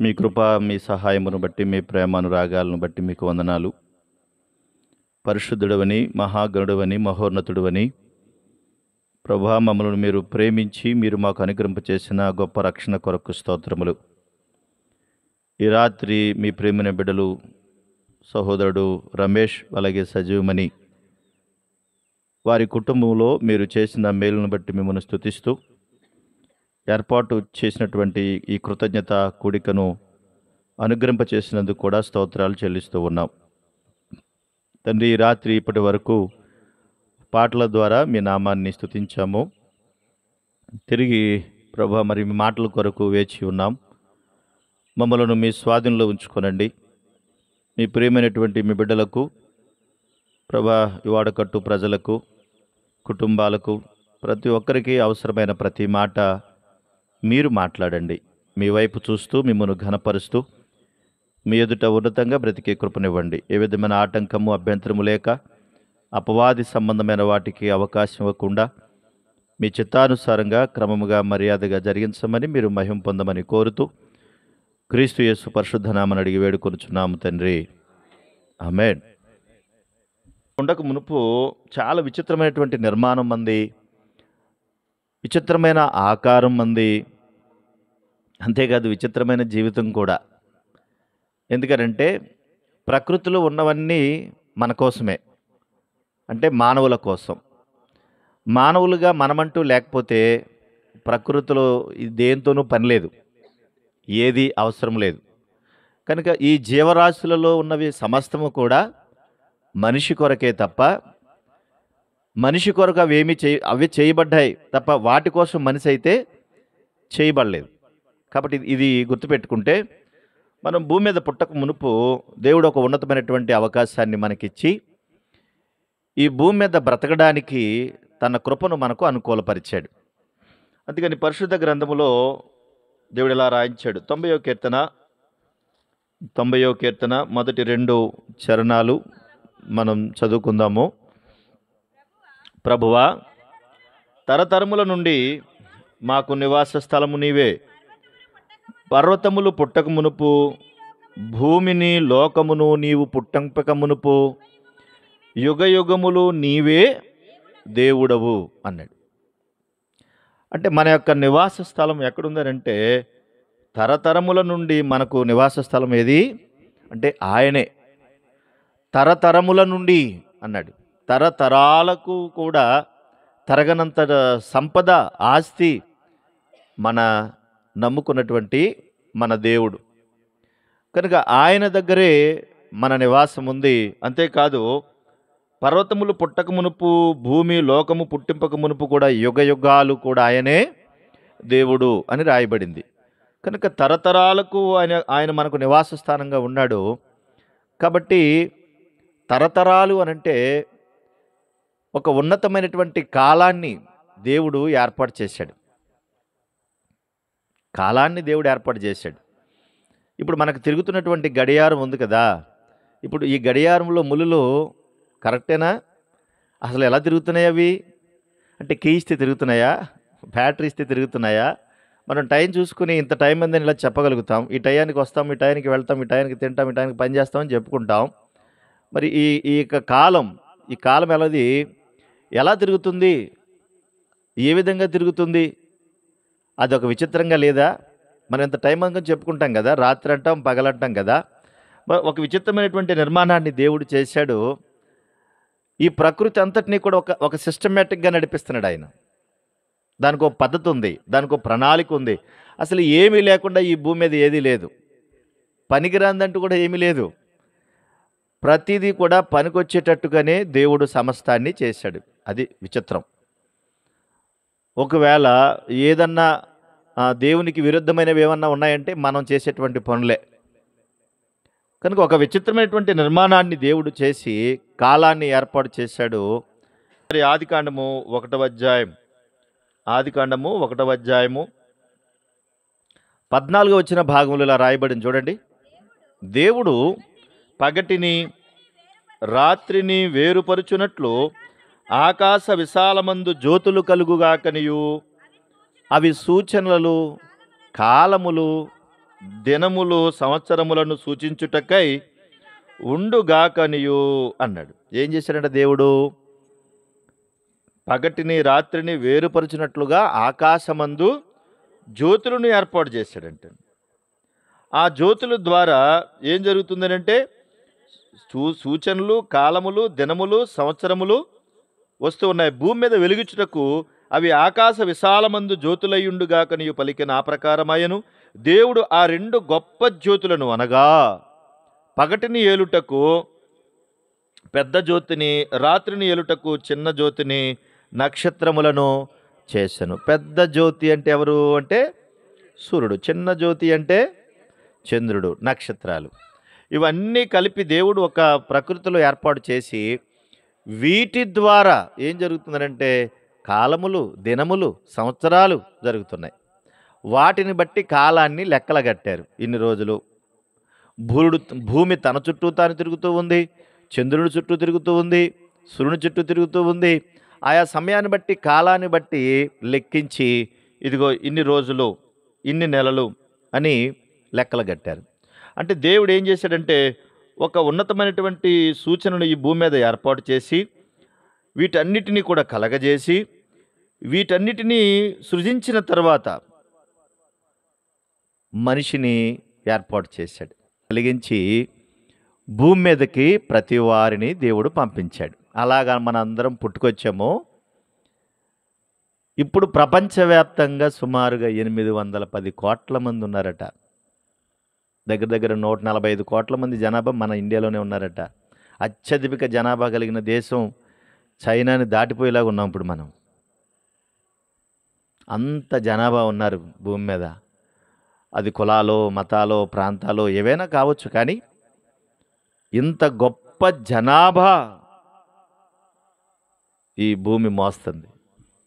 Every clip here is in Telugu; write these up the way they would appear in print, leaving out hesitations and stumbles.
మీ కృప, మీ సహాయమును బట్టి, మీ ప్రేమ అనురాగాలను బట్టి మీకు వందనాలు. పరిశుద్ధుడవని, మహాగణుడవని, మహోన్నతుడవని ప్రభా, మమ్మల్ని మీరు ప్రేమించి మీరు మాకు అనుగ్రహింపచేసిన గొప్ప రక్షణ కొరకు స్తోత్రములు. ఈ రాత్రి మీ ప్రేమైన బిడ్డలు సహోదరుడు రమేష్ అలాగే సజీవమణి వారి కుటుంబంలో మీరు చేసిన మేలును బట్టి మిమ్మల్ని స్తుతిస్తూ ఏర్పాటు చేసినటువంటి ఈ కృతజ్ఞత కూడికను అనుగ్రహింపచేసినందుకు కూడా స్తోత్రాలు చెల్లిస్తూ ఉన్నాం. తండ్రి, ఈ రాత్రి ఇప్పటి వరకు పాటల ద్వారా మీ నామాన్ని స్తుతించాము. తిరిగి ప్రభా మరి మీ మాటల కొరకు వేచి ఉన్నాం. మమ్మలను మీ స్వాధీనంలో ఉంచుకొనండి. మీ ప్రియమైనటువంటి మీ బిడ్డలకు ప్రభా, ఈ వాడకట్టు ప్రజలకు, కుటుంబాలకు, ప్రతి ఒక్కరికి అవసరమైన ప్రతి మాట మీరు మాట్లాడండి. మీ వైపు చూస్తూ మిమ్మల్ని ఘనపరుస్తూ మీ ఎదుట ఉన్నతంగా బ్రతికే కృపనివ్వండి. ఏ విధమైన ఆటంకము అభ్యంతరము లేక అపవాది సంబంధమైన వాటికి అవకాశం ఇవ్వకుండా మీ చిత్తానుసారంగా క్రమముగా మర్యాదగా జరిగించమని మీరు మహిమ పొందమని కోరుతూ క్రీస్తు యేసు పరిశుద్ధ నామమున అడిగి వేడుకొనుచున్నాము తండ్రి, ఆమేన్. ఉండక మునుపు చాలా విచిత్రమైనటువంటి నిర్మాణం మంది, విచిత్రమైన ఆకారం మంది, అంతేకాదు విచిత్రమైన జీవితం కూడా. ఎందుకంటే ప్రకృతిలో ఉన్నవన్నీ మన కోసమే, అంటే మానవుల కోసం. మానవులుగా మనమంటూ లేకపోతే ప్రకృతిలో దేంతోనూ పని లేదు, ఏది అవసరం లేదు. కనుక ఈ జీవరాశులలో ఉన్నవి సమస్తము కూడా మనిషి కొరకే తప్ప, మనిషి కొరకు అవి చేయబడ్డాయి తప్ప వాటి కోసం మనిషి అయితే చేయబడలేదు. కాబట్టి ఇది గుర్తుపెట్టుకుంటే మనం భూమి మీద పుట్టక మునుపు దేవుడు ఒక ఉన్నతమైనటువంటి అవకాశాన్ని మనకిచ్చి ఈ భూమి మీద బ్రతకడానికి తన కృపను మనకు అనుకూలపరిచాడు. అందుకని పరిశుద్ధ గ్రంథములో దేవుడు ఇలా రాయించాడు. 90వ కీర్తన మొదటి 2 చరణాలు మనం చదువుకుందాము. ప్రభువా, తరతరముల నుండి మాకు నివాస స్థలము నీవే. పర్వతములు పుట్టక మునుపు, భూమిని లోకమును నీవు పుట్టంపక మునుపు యుగ యుగములు నీవే దేవుడవు అన్నాడు. అంటే మన యొక్క నివాస స్థలం ఎక్కడుందనంటే తరతరముల నుండి మనకు నివాస స్థలం ఏది అంటే ఆయనే. తరతరముల నుండి అన్నాడు. తరతరాలకు కూడా తరగనంత సంపద, ఆస్తి మన నమ్ముకున్నటువంటి మన దేవుడు. కనుక ఆయన దగ్గరే మన నివాసం ఉంది. అంతేకాదు పర్వతములు పుట్టక మునుపు, భూమి లోకము పుట్టింపక మునుపు కూడా యుగ యుగాలు కూడా ఆయనే దేవుడు అని రాయబడింది. కనుక తరతరాలకు ఆయన మనకు నివాస స్థానంగా ఉన్నాడు. కాబట్టి తరతరాలు అనంటే ఒక ఉన్నతమైనటువంటి కాలాన్ని దేవుడు ఏర్పాటు చేశాడు. కాలాన్ని దేవుడు ఏర్పాటు చేశాడు. ఇప్పుడు మనకు తిరుగుతున్నటువంటి గడియారం ఉంది కదా, ఇప్పుడు ఈ గడియారంలో ములులు కరెక్టేనా? అసలు ఎలా తిరుగుతున్నాయి అవి? అంటే కీ ఇస్తే తిరుగుతున్నాయా, బ్యాటరీ ఇస్తే తిరుగుతున్నాయా? మనం టైం చూసుకుని ఇంత టైం ఉందని ఇలా చెప్పగలుగుతాం. ఈ టయానికి వస్తాం, ఈ టయానికి వెళ్తాం, ఈ టయానికి తింటాం, ఈ టయానికి పని చేస్తామని చెప్పుకుంటాం. మరి ఈ ఈ కాలం ఎలా తిరుగుతుంది? ఏ విధంగా తిరుగుతుంది? అదొక విచిత్రంగా లేదా? మనం ఇంత టైం అనుకుని చెప్పుకుంటాం కదా, రాత్రి అంటాం, పగలంటాం కదా. ఒక విచిత్రమైనటువంటి నిర్మాణాన్ని దేవుడు చేశాడు. ఈ ప్రకృతి అంతటినీ కూడా ఒక సిస్టమేటిక్గా నడిపిస్తున్నాడు ఆయన. దానికి ఒక పద్ధతి ఉంది, దానికి ఒక ప్రణాళిక ఉంది. అసలు ఏమీ లేకుండా ఈ భూమి మీద ఏదీ లేదు. పనికిరాందంటూ కూడా ఏమీ లేదు. ప్రతిదీ కూడా పనికొచ్చేటట్టుగానే దేవుడు సమస్తాన్ని చేశాడు. అది విచిత్రం. ఒకవేళ ఏదన్నా దేవునికి విరుద్ధమైనవి ఏమన్నా ఉన్నాయంటే మనం చేసేటువంటి పనులే. కనుక ఒక విచిత్రమైనటువంటి నిర్మాణాన్ని దేవుడు చేసి కాలాన్ని ఏర్పాటు చేశాడు. మరి ఆదికాండము 1వ అధ్యాయం 14 వచ్చిన భాగంలో ఇలా రాయబడింది చూడండి. దేవుడు పగటిని రాత్రిని వేరుపరుచునట్లు ఆకాశ విశాలమందు జ్యోతులు కలుగుగాకనియు అవి సూచనలు, కాలములు, దినములు సంవత్సరములను సూచించుటకై ఉండుగాకనియు అన్నాడు. ఏం చేశాడంటే దేవుడు పగటిని రాత్రిని వేరుపరిచినట్లుగా ఆకాశమందు జ్యోతులను ఏర్పాటు చేశాడంట. ఆ జ్యోతుల ద్వారా ఏం జరుగుతుందనంటే సూచనలు, కాలములు, దినములు, సంవత్సరములు వస్తూ ఉన్నాయి. భూమి మీద వెలుగుచుటకు అవి ఆకాశ విశాలమందు జ్యోతులయ్యుండుగాక నీవు పలికిన ఆ ప్రకారమయ్యను. దేవుడు ఆ రెండు గొప్ప జ్యోతులను అనగా పగటిని ఏలుటకు పెద్ద జ్యోతిని, రాత్రిని ఏలుటకు చిన్న జ్యోతిని, నక్షత్రములను చేశాను. పెద్ద జ్యోతి అంటే ఎవరు అంటే సూర్యుడు, చిన్న జ్యోతి అంటే చంద్రుడు, నక్షత్రాలు. ఇవన్నీ కలిపి దేవుడు ఒక ప్రకృతిలో ఏర్పాటు చేసి వీటి ద్వారా ఏం జరుగుతుందంటే కాలములు, దినములు, సంవత్సరాలు జరుగుతున్నాయి. వాటిని బట్టి కాలాన్ని లెక్కలు కట్టారు. ఇన్ని రోజులు భూమి తన చుట్టూ తాను తిరుగుతూ ఉంది, చంద్రుడి చుట్టూ తిరుగుతూ ఉంది, సూర్యుని చుట్టూ తిరుగుతూ ఉంది. ఆయా సమయాన్ని బట్టి కాలాన్ని బట్టి లెక్కించి ఇదిగో ఇన్ని రోజులు, ఇన్ని నెలలు అని లెక్కలు కట్టారు. అంటే దేవుడు ఏం చేశాడంటే ఒక ఉన్నతమైనటువంటి సూచనను ఈ భూమి మీద ఏర్పాటు చేసి వీటన్నిటినీ కూడా కలగజేసి వీటన్నిటినీ సృజించిన తర్వాత మనిషిని ఏర్పాటు చేశాడు. కలిగించి భూమి మీదకి ప్రతి వారిని దేవుడు పంపించాడు. అలాగా మనందరం పుట్టుకొచ్చాము. ఇప్పుడు ప్రపంచవ్యాప్తంగా సుమారుగా 810 కోట్ల మంది ఉన్నారట. దగ్గర దగ్గర 145 కోట్ల మంది జనాభా మన ఇండియాలోనే ఉన్నారట. అత్యధిక జనాభా కలిగిన దేశం చైనాని దాటిపోయేలాగా ఉన్నాం ఇప్పుడు మనం. అంత జనాభా ఉన్నారు భూమి మీద. అది కులాలో, మతాలో, ప్రాంతాలో ఏవైనా కావచ్చు, కానీ ఇంత గొప్ప జనాభా ఈ భూమి మోస్తుంది.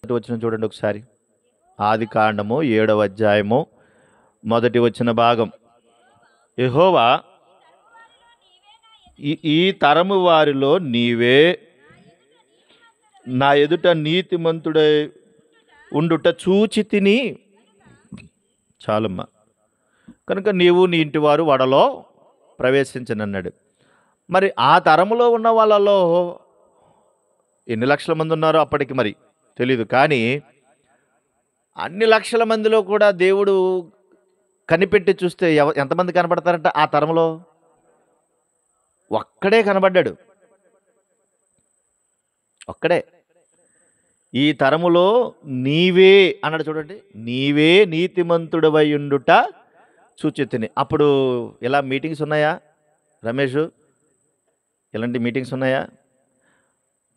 వచ్చిన చూడండి ఒకసారి, ఆది కాండము 7వ అధ్యాయము 1 వచ్చిన భాగం. యెహోవా ఈ తరము వారిలో నీవే నా ఎదుట నీతిమంతుడై ఉండుట చూచి తిని చాలమ్మా, కనుక నీవు నీ ఇంటి వారు వడలో ప్రవేశించనన్నాడు. మరి ఆ తరములో ఉన్న వాళ్ళలో ఎన్ని లక్షల మంది ఉన్నారో అప్పటికి మరి తెలీదు, కానీ అన్ని లక్షల మందిలో కూడా దేవుడు కనిపెట్టి చూస్తే ఎంతమంది కనబడతారంట ఆ తరంలో? ఒక్కడే కనబడ్డాడు, ఒక్కడే. ఈ తరములో నీవే అన్నాడు చూడండి, నీవే నీతిమంతుడవై ఉండుట చూచితిని. అప్పుడు ఇలా మీటింగ్స్ ఉన్నాయా రమేష్? ఇలాంటి మీటింగ్స్ ఉన్నాయా?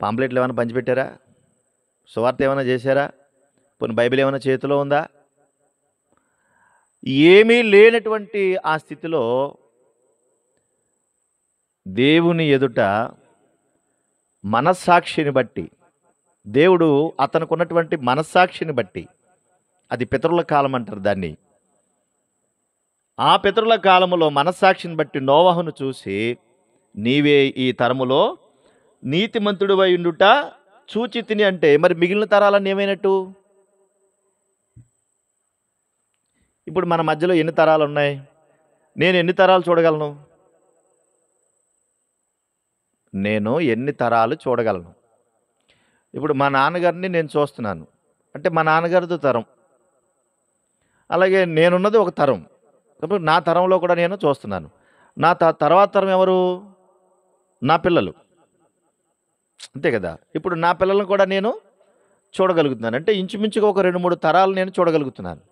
పాంప్లెట్లు ఏమైనా పంచిపెట్టారా? సువార్త ఏమైనా చేశారా? పోనీ బైబిల్ ఏమైనా చేతిలో ఉందా? ఏమీ లేనటువంటి ఆ స్థితిలో దేవుని ఎదుట మనస్సాక్షిని బట్టి, దేవుడు అతనికి ఉన్నటువంటి మనస్సాక్షిని బట్టి, అది పితరుల కాలం అంటారు దాన్ని, ఆ పితరుల కాలములో మనస్సాక్షిని బట్టి నోవహును చూసి నీవే ఈ తరములో నీతిమంతుడివై ఉండుట చూచి తిని అంటే మరి మిగిలిన తరాలన్నీ ఏమైనట్టు? ఇప్పుడు మన మధ్యలో ఎన్ని తరాలు ఉన్నాయి? నేను ఎన్ని తరాలు చూడగలను? నేను ఎన్ని తరాలు చూడగలను? ఇప్పుడు మా నాన్నగారిని నేను చూస్తున్నాను అంటే మా నాన్నగారితో తరం, అలాగే నేనున్నది ఒక తరం, కాబట్టి నా తరంలో కూడా నేను చూస్తున్నాను. నా తర్వాత తరం ఎవరు? నా పిల్లలు, అంతే కదా. ఇప్పుడు నా పిల్లలను కూడా నేను చూడగలుగుతున్నాను, అంటే ఇంచుమించుగా ఒక 2-3 తరాలు నేను చూడగలుగుతున్నాను.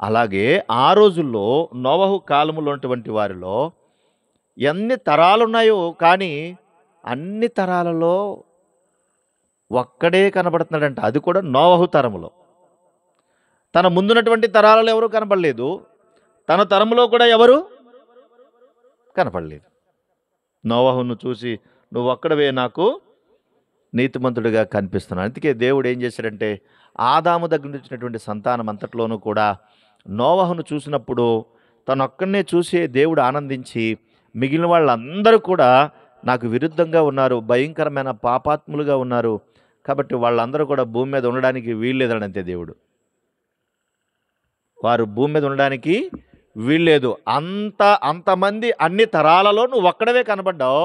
అలాగే ఆ రోజుల్లో నోవహు కాలములో ఉన్నటువంటి వారిలో ఎన్ని తరాలు ఉన్నాయో, కానీ అన్ని తరాలలో ఒక్కడే కనబడుతున్నాడంట, అది కూడా నోవహు తరములో. తన ముందున్నటువంటి తరాలలో ఎవరు కనపడలేదు, తన తరములో కూడా ఎవరు కనపడలేదు. నోవహును చూసి నువ్వు ఒక్కడవే నాకు నీతిమంతుడిగా కనిపిస్తున్నాను. అందుకే దేవుడు ఏం చేశాడంటే ఆదాము దగ్గర నుంచి వచ్చినటువంటి సంతానం అంతట్లోనూ కూడా నోవహును చూసినప్పుడు తనొక్కడనే చూసి దేవుడు ఆనందించి మిగిలిన వాళ్ళందరూ కూడా నాకు విరుద్ధంగా ఉన్నారు, భయంకరమైన పాపాత్ములుగా ఉన్నారు, కాబట్టి వాళ్ళందరూ కూడా భూమి మీద ఉండడానికి వీల్లేదనంతే దేవుడు. వారు భూమి మీద ఉండడానికి వీల్లేదు. అంతమంది అన్ని తరాలలో నువ్వు ఒక్కడవే కనబడ్డావు.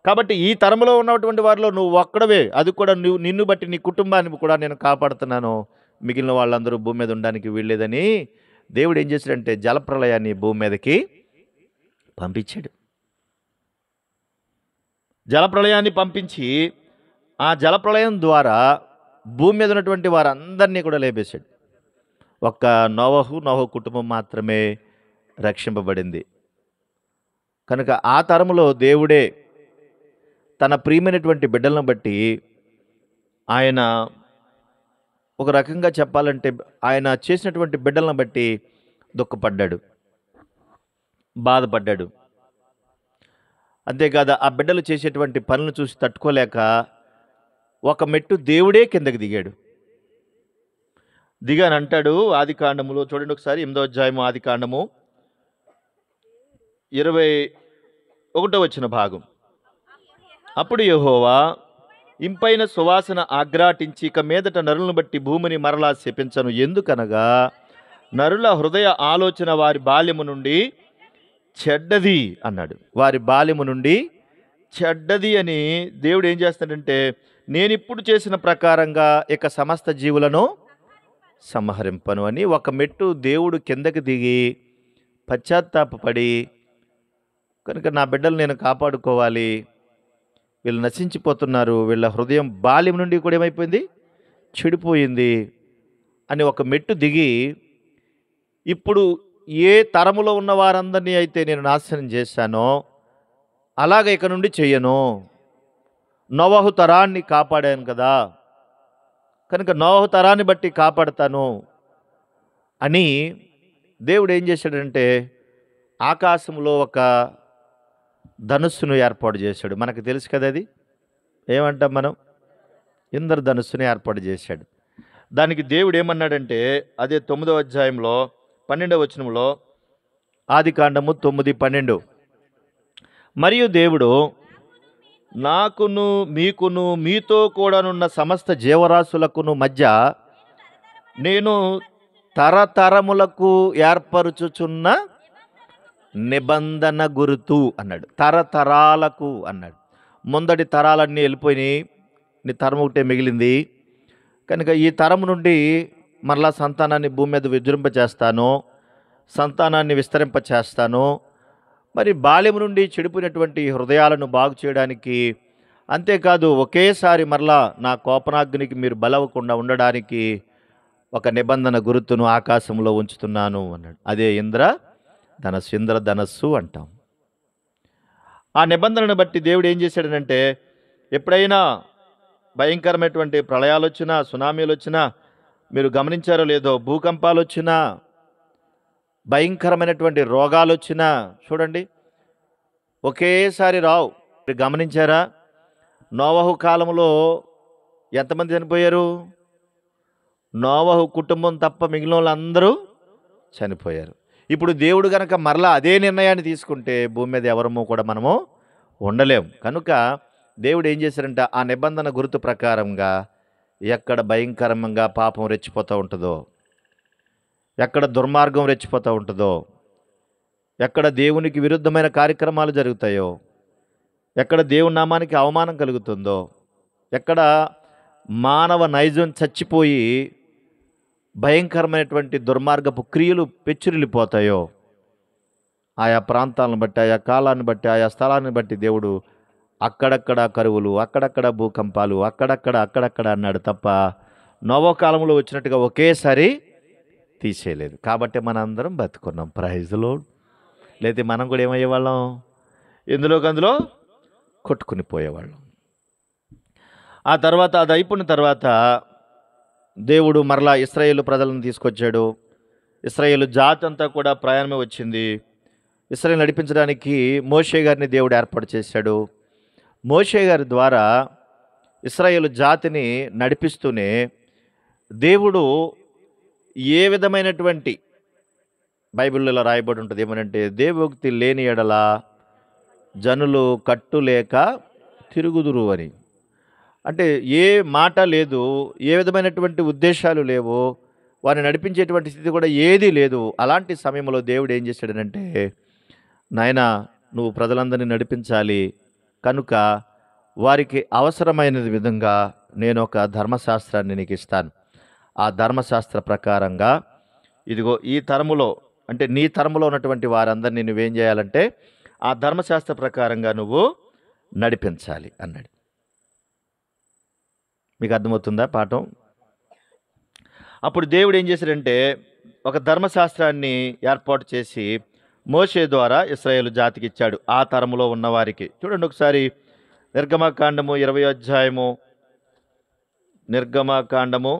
కాబట్టి ఈ తరములో ఉన్నటువంటి వారిలో నువ్వు ఒక్కడవే, అది కూడా నిన్ను బట్టి నీ కుటుంబాన్ని కూడా నేను కాపాడుతున్నాను. మిగిలిన వాళ్ళందరూ భూమి మీద ఉండడానికి వీల్లేదని దేవుడు ఏం చేశాడంటే జలప్రళయాన్ని భూమి మీదకి పంపించాడు. జలప్రళయాన్ని పంపించి ఆ జలప్రళయం ద్వారా భూమి మీద ఉన్నటువంటి వారందరినీ కూడా లేపేశాడు. ఒక్క నోవహు కుటుంబం మాత్రమే రక్షింపబడింది. కనుక ఆ తరములో దేవుడే తన ప్రియమైనటువంటి బిడ్డలను బట్టి ఆయన ఒక రకంగా చెప్పాలంటే ఆయన చేసినటువంటి బిడ్డలను బట్టి దుఃఖపడ్డాడు, బాధపడ్డాడు. అంతేకాదు ఆ బిడ్డలు చేసేటువంటి పనులను చూసి తట్టుకోలేక ఒక మెట్టు దేవుడే కిందకి దిగాను అంటాడు. ఆది కాండములో చూడండి ఒకసారి, 8వ అధ్యాయము ఆది కాండము 21వ భాగం. అప్పుడు యెహోవా ఇంపైన సువాసన ఆగ్రాటించి, ఇక మీదట నరులను బట్టి భూమిని మరలా శపించను, ఎందుకనగా నరుల హృదయ ఆలోచన వారి బాల్యము నుండి చెడ్డది అన్నాడు. వారి బాల్యము నుండి చెడ్డది అని దేవుడు ఏం చేస్తాడంటే, నేను ఇప్పుడు చేసిన ప్రకారంగా ఇక సమస్త జీవులను సంహరింపను అని ఒక మెట్టు దేవుడు కిందకి దిగి పశ్చాత్తాపపడి, కనుక నా బిడ్డలు నేను కాపాడుకోవాలి, వీళ్ళు నశించిపోతున్నారు, వీళ్ళ హృదయం బాల్యం నుండి కూడా ఏమైపోయింది, చెడిపోయింది అని ఒక మెట్టు దిగి, ఇప్పుడు ఏ తరములో ఉన్న వారందరినీ అయితే నేను నాశనం చేశానో అలాగ ఇక నుండి చెయ్యను. నోవహు తరాన్ని కాపాడాను కదా, కనుక నోవహు తరాన్ని బట్టి కాపాడతాను అని దేవుడు ఏం చేశాడంటే ఆకాశంలో ఒక ధనుస్సును ఏర్పాటు చేశాడు. మనకు తెలుసు కదా, అది ఏమంటాం మనం, ఇంద్రధనుస్సును ఏర్పాటు చేశాడు. దానికి దేవుడు ఏమన్నాడంటే, అదే 9వ అధ్యాయంలో 12వ వచనంలో, ఆది కాండము 9:12, మరియు దేవుడు నాకును మీకును మీతో కూడానున్న సమస్త జీవరాశులకును మధ్య నేను తరతరములకు ఏర్పరుచుచున్న నిబంధన గుర్తు అన్నాడు. తరతరాలకు అన్నాడు. ముందటి తరాలన్నీ వెళ్ళిపోయినాయి, నీ తరం ఒకటే మిగిలింది. కనుక ఈ తరం నుండి మరలా సంతానాన్ని భూమి మీద విజృంపచేస్తాను, సంతానాన్ని విస్తరింపచేస్తాను. మరి బాల్యం నుండి చెడిపోయినటువంటి హృదయాలను బాగు చేయడానికి, అంతేకాదు ఒకేసారి మరలా నా కోపనాగ్నికి మీరు బలవకుండా ఉండడానికి ఒక నిబంధన గుర్తును ఆకాశంలో ఉంచుతున్నాను అన్నాడు. అదే ఇంద్రధనస్సు అంటాం. ఆ నిబంధనను బట్టి దేవుడు ఏం చేశాడనంటే, ఎప్పుడైనా భయంకరమైనటువంటి ప్రళయాలు వచ్చినా, సునామీలు వచ్చినా, మీరు గమనించారో లేదో, భూకంపాలు వచ్చినా, భయంకరమైనటువంటి రోగాలు వచ్చినా చూడండి ఒకేసారి రావు. మీరు గమనించారా, నోవహు కాలంలో ఎంతమంది చనిపోయారు? నోవహు కుటుంబం తప్ప మిగిలిన వాళ్ళందరూ చనిపోయారు. ఇప్పుడు దేవుడు గనక మరలా అదే నిర్ణయాన్ని తీసుకుంటే భూమి మీద ఎవరము కూడా మనము ఉండలేం. కనుక దేవుడు ఏం చేశారంటే ఆ నిబంధన గుర్తు ప్రకారంగా ఎక్కడ భయంకరంగా పాపం రెచ్చిపోతూ ఉంటుందో, ఎక్కడ దుర్మార్గం రెచ్చిపోతూ ఉంటుందో, ఎక్కడ దేవునికి విరుద్ధమైన కార్యక్రమాలు జరుగుతాయో, ఎక్కడ దేవుని నామానికి అవమానం కలుగుతుందో, ఎక్కడ మానవ నైజం చచ్చిపోయి భయంకరమైనటువంటి దుర్మార్గపు క్రియలు పెచ్చురిల్లిపోతాయో, ఆయా ప్రాంతాలను బట్టి, ఆయా కాలాన్ని బట్టి, ఆయా స్థలాన్ని బట్టి దేవుడు అక్కడక్కడ కరువులు, అక్కడక్కడ భూకంపాలు, అక్కడక్కడ అన్నాడు తప్ప నోవహు కాలంలో వచ్చినట్టుగా ఒకేసారి తీసేయలేదు. కాబట్టి మనందరం బతుకున్నాం. Praise lord. లేకపోతే మనం కూడా ఏమయ్యేవాళ్ళం, అందులో కొట్టుకుని పోయేవాళ్ళం. ఆ తర్వాత అది అయిపోయిన తర్వాత దేవుడు మరలా ఇశ్రాయేలు ప్రజలను తీసుకొచ్చాడు. ఇశ్రాయేలు జాతి అంతా కూడా ప్రయాణమే వచ్చింది. ఇశ్రాయేలు నడిపించడానికి మోషే గారిని దేవుడు ఏర్పాటు చేశాడు. మోషే గారి ద్వారా ఇశ్రాయేలు జాతిని నడిపిస్తూనే దేవుడు ఏ విధమైనటువంటి, బైబిల్లో రాయబడి ఉంటుంది ఏమనంటే, దేవోక్తి లేని ఎడల జనులు కట్టులేక తిరుగుదురు అని. అంటే ఏ మాట లేదు, ఏ విధమైనటువంటి ఉద్దేశాలు లేవు, వారిని నడిపించేటువంటి స్థితి కూడా ఏదీ లేదు. అలాంటి సమయంలో దేవుడు ఏం చేశాడనంటే, నాయనా నువ్వు ప్రజలందరినీ నడిపించాలి కనుక వారికి అవసరమైన విధంగా నేను ఒక ధర్మశాస్త్రాన్ని నీకు ఇస్తాను. ఆ ధర్మశాస్త్ర ప్రకారంగా ఇదిగో ఈ తరములో అంటే నీ తరములో ఉన్నటువంటి వారందరినీ నువ్వేం చేయాలంటే ఆ ధర్మశాస్త్ర ప్రకారంగా నువ్వు నడిపించాలి అన్నాడు. మీకు అర్థమవుతుందా పాఠం? అప్పుడు దేవుడు ఏం చేశాడంటే ఒక ధర్మశాస్త్రాన్ని ఏర్పాటు చేసి మోషే ద్వారా ఇశ్రాయేలు జాతికి ఇచ్చాడు, ఆ తరములో ఉన్నవారికి. చూడండి ఒకసారి నిర్గమకాండము 20వ అధ్యాయము, నిర్గమకాండము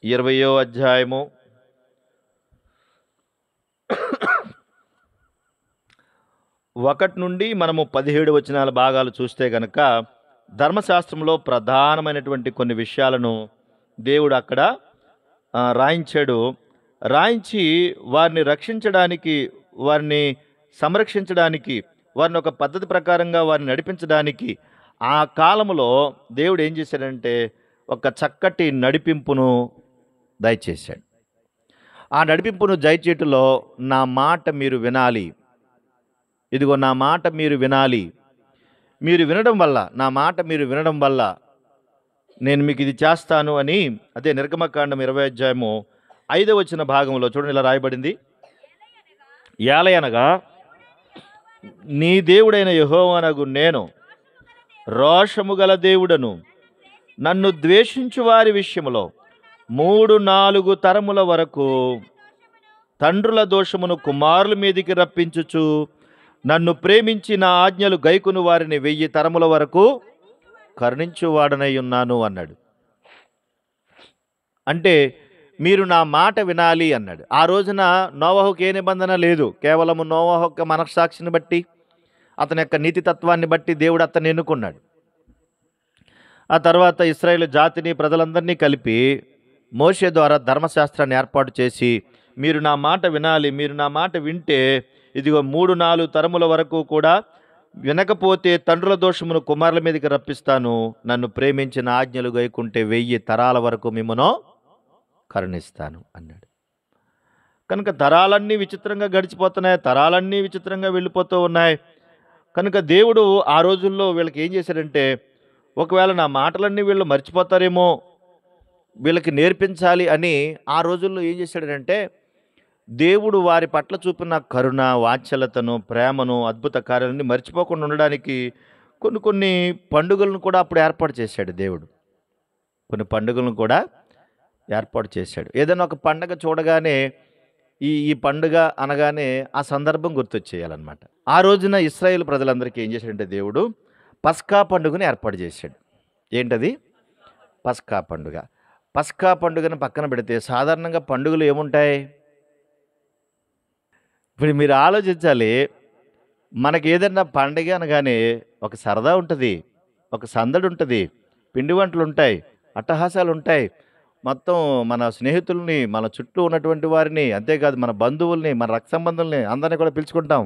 20వ అధ్యాయము 1 నుండి మనము 17 వచనాల భాగాలు చూస్తే గనక ధర్మశాస్త్రంలో ప్రధానమైనటువంటి కొన్ని విషయాలను దేవుడు అక్కడ రాయించాడు. రాయించి వారిని రక్షించడానికి, వారిని సంరక్షించడానికి, వారిని ఒక పద్ధతి ప్రకారంగా వారిని నడిపించడానికి ఆ కాలంలో దేవుడు ఏం చేశాడంటే ఒక చక్కటి నడిపింపును దయచేశాడు. ఆ నడిపింపును దయచేయటంలో నా మాట మీరు వినాలి, ఇదిగో నా మాట మీరు వినాలి, మీరు వినడం వల్ల, నా మాట మీరు వినడం వల్ల నేను మీకు ఇది చేస్తాను అని. అదే నిర్గమకాండం 20వ అధ్యాయము 5వ వచన భాగంలో చూడండి ఇలా రాయబడింది, ఏలయనగా నీ దేవుడైన యెహోవానగు నేను రోషము గల దేవుడను, నన్ను ద్వేషించు వారి విషయంలో 3-4 తరముల వరకు తండ్రుల దోషమును కుమారుల మీదికి రప్పించుచు, నన్ను ప్రేమించి నా ఆజ్ఞలు గైకును వారిని 1000 తరముల వరకు కరుణించువాడనై ఉన్నాను అన్నాడు. అంటే మీరు నా మాట వినాలి అన్నాడు. ఆ రోజున నోవహుకు ఏ నిబంధన లేదు, కేవలము నోవహు యొక్క మనస్సాక్షిని బట్టి, అతని యొక్క నీతితత్వాన్ని బట్టి దేవుడు అతన్ని ఎన్నుకున్నాడు. ఆ తర్వాత ఇశ్రాయేలు జాతిని ప్రజలందరినీ కలిపి మోషే ద్వారా ధర్మశాస్త్రాన్ని ఏర్పాటు చేసి, మీరు నా మాట వినాలి, మీరు నా మాట వింటే ఇదిగో 3-4 తరముల వరకు కూడా, వినకపోతే తండ్రుల దోషమును కుమారుల మీదకి రప్పిస్తాను, నన్ను ప్రేమించిన ఆజ్ఞలు గైకుంటే 1000 తరాల వరకు మిమ్మను కరుణిస్తాను అన్నాడు. కనుక తరాలన్నీ విచిత్రంగా గడిచిపోతున్నాయి, తరాలన్నీ విచిత్రంగా వెళ్ళిపోతూ ఉన్నాయి. కనుక దేవుడు ఆ రోజుల్లో వీళ్ళకి ఏం చేశాడంటే, ఒకవేళ నా మాటలన్నీ వీళ్ళు మర్చిపోతారేమో, వీళ్ళకి నేర్పించాలి అని ఆ రోజుల్లో ఏం చేశాడంటే, దేవుడు వారి పట్ల చూపిన కరుణ, వాత్సల్యతను, ప్రేమను, అద్భుత కార్యాలన్నీ మర్చిపోకుండా ఉండడానికి కొన్ని పండుగలను కూడా అప్పుడు ఏర్పాటు చేశాడు దేవుడు. కొన్ని పండుగలను కూడా ఏర్పాటు చేశాడు. ఏదైనా ఒక పండుగ చూడగానే ఈ పండుగ అనగానే ఆ సందర్భం గుర్తొచ్చేయాలన్నమాట. ఆ రోజున ఇశ్రాయేలు ప్రజలందరికీ ఏం చేశాడంటే దేవుడు పస్కా పండుగను ఏర్పాటు చేశాడు. ఏంటది? పస్కా పండుగ. పస్కా పండుగను పక్కన పెడితే సాధారణంగా పండుగలు ఏముంటాయి? ఇప్పుడు మీరు ఆలోచించాలి. మనకి ఏదైనా పండుగ అనగానే ఒక సరదా ఉంటుంది, ఒక సందడి ఉంటుంది, పిండి వంటలు ఉంటాయి, అట్టహాసాలు ఉంటాయి. మొత్తం మన స్నేహితుల్ని, మన చుట్టూ ఉన్నటువంటి వారిని, అంతేకాదు మన బంధువుల్ని, మన రక్త సంబంధుల్ని అందరినీ కూడా పిలుచుకుంటాం.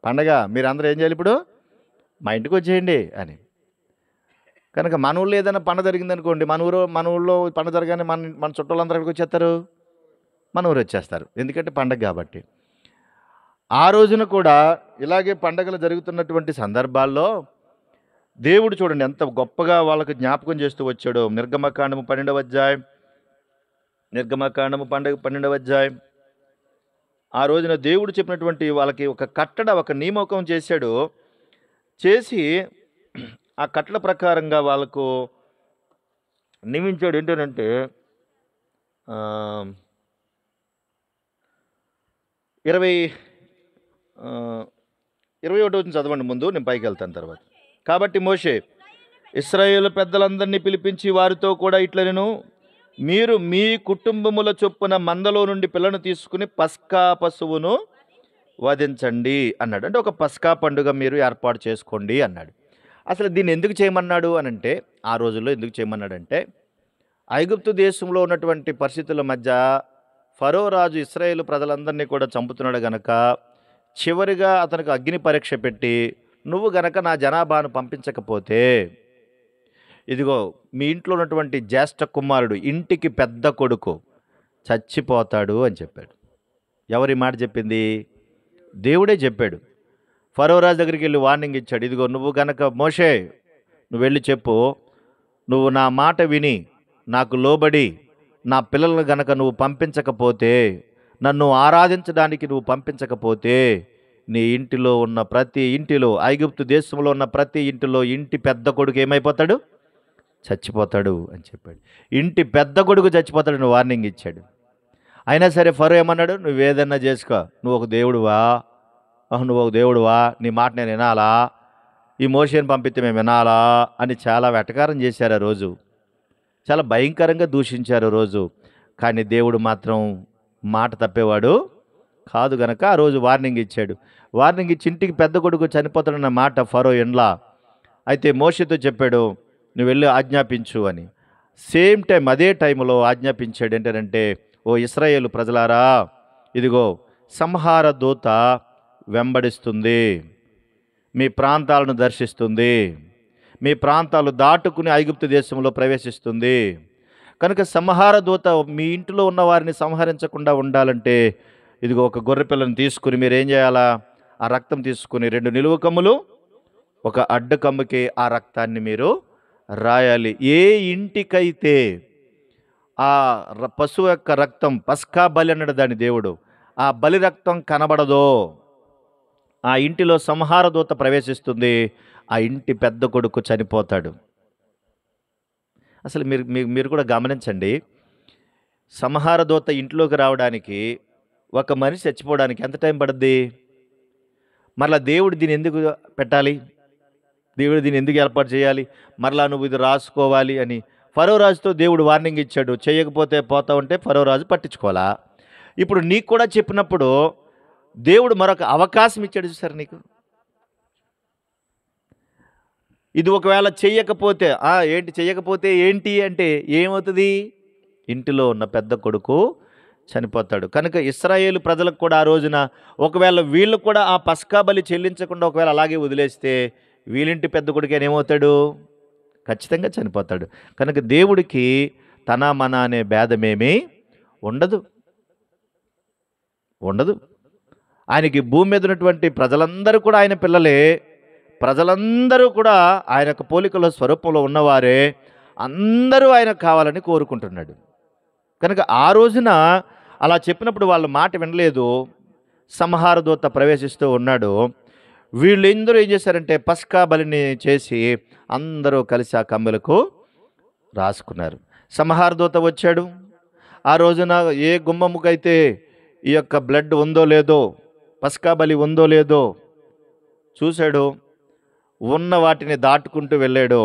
పండగ మీరు అందరూ ఏం చేయాలి, ఇప్పుడు మా ఇంటికి వచ్చేయండి అని. కనుక మన ఊళ్ళో ఏదైనా పండుగ జరిగిందనుకోండి, మన ఊళ్ళో పండుగ జరగానే మన చుట్టాలందరూ ఎక్కడికి వచ్చేస్తారు, మన ఊరు వచ్చేస్తారు. ఎందుకంటే పండగ కాబట్టి. ఆ రోజున కూడా ఇలాగే పండగలు జరుగుతున్నటువంటి సందర్భాల్లో దేవుడు చూడండి ఎంత గొప్పగా వాళ్ళకు జ్ఞాపకం చేస్తూ వచ్చాడో. నిర్గమకాండము 12వ అధ్యాయం, నిర్గమకాండము 12వ అధ్యాయం. ఆ రోజున దేవుడు చెప్పినటువంటి వాళ్ళకి ఒక కట్టడ, ఒక నియామకం చేశాడు. చేసి ఆ కట్టడ ప్రకారంగా వాళ్ళకు నియమించాడు. ఏంటంటే 21 చదవండి ముందు, నేను పైకి వెళ్తాను తర్వాత. కాబట్టి మోషే ఇశ్రాయేలు పెద్దలందరినీ పిలిపించి వారితో కూడా ఇట్లనెను, మీరు మీ కుటుంబముల చొప్పున మందలో నుండి పిల్లను తీసుకుని పస్కా పశువును వధించండి అన్నాడు. అంటే ఒక పస్కా పండుగ మీరు ఏర్పాటు చేసుకోండి అన్నాడు. అసలు దీన్ని ఎందుకు చేయమన్నాడు అనంటే, ఆ రోజుల్లో ఎందుకు చేయమన్నాడంటే, ఐగుప్తు దేశంలో ఉన్నటువంటి పరిస్థితుల మధ్య ఫరో రాజు ఇశ్రాయేలు ప్రజలందరినీ కూడా చంపుతున్నాడు గనక, చివరిగా అతనికి అగ్ని పరీక్ష పెట్టి, నువ్వు గనక నా జనాభాను పంపించకపోతే ఇదిగో మీ ఇంట్లో ఉన్నటువంటి జ్యేష్ఠ కుమారుడు, ఇంటికి పెద్ద కొడుకు చచ్చిపోతాడు అని చెప్పాడు. ఎవరి మాట చెప్పింది? దేవుడే చెప్పాడు. ఫరో రాజు దగ్గరికి వెళ్ళి వార్నింగ్ ఇచ్చాడు. ఇదిగో నువ్వు గనక మోషే, నువ్వు వెళ్ళి చెప్పు, నువ్వు నా మాట విని నాకు లోబడి నా పిల్లలను గనక నువ్వు పంపించకపోతే, నన్ను ఆరాధించడానికి నువ్వు పంపించకపోతే, నీ ఇంటిలో ఉన్న ప్రతి ఇంటిలో, ఐగుప్తు దేశంలో ఉన్న ప్రతి ఇంటిలో ఇంటి పెద్ద కొడుకు ఏమైపోతాడు? చచ్చిపోతాడు అని చెప్పాడు. ఇంటి పెద్ద కొడుకు చచ్చిపోతాడని వార్నింగ్ ఇచ్చాడు. అయినా సరే ఫరో ఏమన్నాడు? నువ్వేదన్నా చేసుకో, నువ్వు ఒక దేవుడువా? నువ్వు ఒక దేవుడువా? నీ మాట నేను వినాలా? ఈ మోషేని పంపిస్తే మేము వినాలా అని చాలా వెటకారం చేశారు ఆ రోజు. చాలా భయంకరంగా దూషించారు ఆ రోజు. కానీ దేవుడు మాత్రం మాట తప్పేవాడు కాదు గనక ఆ రోజు వార్నింగ్ ఇచ్చాడు. వార్నింగ్ ఇచ్చి ఇంటికి పెద్ద కొడుకు చనిపోతాడన్న మాట ఫరో ఎండ్లా. అయితే మోషేతో చెప్పాడు, నువ్వు వెళ్ళి ఆజ్ఞాపించు అని. సేమ్ టైం, అదే టైంలో ఆజ్ఞాపించాడు. ఏంటంటే, ఓ ఇశ్రాయేలు ప్రజలారా, ఇదిగో సంహార దూత వెంబడిస్తుంది, మీ ప్రాంతాలను దర్శిస్తుంది, మీ ప్రాంతాలు దాటుకుని ఐగుప్తు దేశంలో ప్రవేశిస్తుంది. కనుక సంహార దూత మీ ఇంటిలో ఉన్న వారిని సంహరించకుండా ఉండాలంటే, ఇదిగో ఒక గొర్రె పిల్లను తీసుకుని మీరు ఏం చేయాలా? ఆ రక్తం తీసుకుని 2 నిలువు కమ్ములు, ఒక అడ్డు కమ్ముకి ఆ రక్తాన్ని మీరు రాయాలి. ఏ ఇంటికైతే ఆ పశువు యొక్క రక్తం, పస్కా బలి అన్నాడు దాని దేవుడు, ఆ బలి రక్తం కనబడదో ఆ ఇంటిలో సంహార దూత ప్రవేశిస్తుంది, ఆ ఇంటి పెద్ద కొడుకు చనిపోతాడు. అసలు మీరు మీరు కూడా గమనించండి, సంహార దూత ఇంట్లోకి రావడానికి, ఒక మనిషి చచ్చిపోవడానికి ఎంత టైం పడుద్ది? మరలా దేవుడు దీన్ని ఎందుకు పెట్టాలి? దేవుడు దీన్ని ఎందుకు ఏర్పాటు చేయాలి? మరలా నువ్వు ఇది రాసుకోవాలి అని ఫరో రాజుతో దేవుడు వార్నింగ్ ఇచ్చాడు. చేయకపోతే పోతా ఉంటే ఫరో రాజు పట్టించుకోవాలా? ఇప్పుడు నీకు కూడా చెప్పినప్పుడు దేవుడు మరొక అవకాశం ఇచ్చాడు చూసారు నీకు. ఇది ఒకవేళ చెయ్యకపోతే ఏంటి, చెయ్యకపోతే ఏంటి అంటే ఏమవుతుంది? ఇంటిలో ఉన్న పెద్ద కొడుకు చనిపోతాడు. కనుక ఇశ్రాయేలు ప్రజలకు కూడా ఆ రోజున ఒకవేళ వీళ్ళు కూడా ఆ పస్కా బలి చెల్లించకుండా ఒకవేళ అలాగే వదిలేస్తే, వీళ్ళింటి పెద్ద కొడుకు ఏమవుతాడు? ఖచ్చితంగా చనిపోతాడు. కనుక దేవుడికి తన మన అనే భేదమేమీ ఉండదు. ఆయనకి భూమి మీద ఉన్నటువంటి ప్రజలందరూ కూడా ఆయన పిల్లలే. ప్రజలందరూ కూడా ఆయన యొక్క పోలికలో, స్వరూపంలో ఉన్నవారే. అందరూ ఆయన కావాలని కోరుకుంటున్నాడు. కనుక ఆ రోజున అలా చెప్పినప్పుడు వాళ్ళ మాట వినలేదు. సంహార దూత ప్రవేశిస్తూ ఉన్నాడు. వీళ్ళందరూ ఏం చేశారంటే పస్కా బలిని చేసి అందరూ కలిసి ఆ కమ్మెలకు రాసుకున్నారు. సంహార దూత వచ్చాడు. ఆ రోజున ఏ గుమ్మముకైతే ఈ యొక్క బ్లడ్ ఉందో లేదో, పస్కా బలి ఉందో లేదో చూశాడు. ఉన్న వాటిని దాటుకుంటూ వెళ్ళాడు.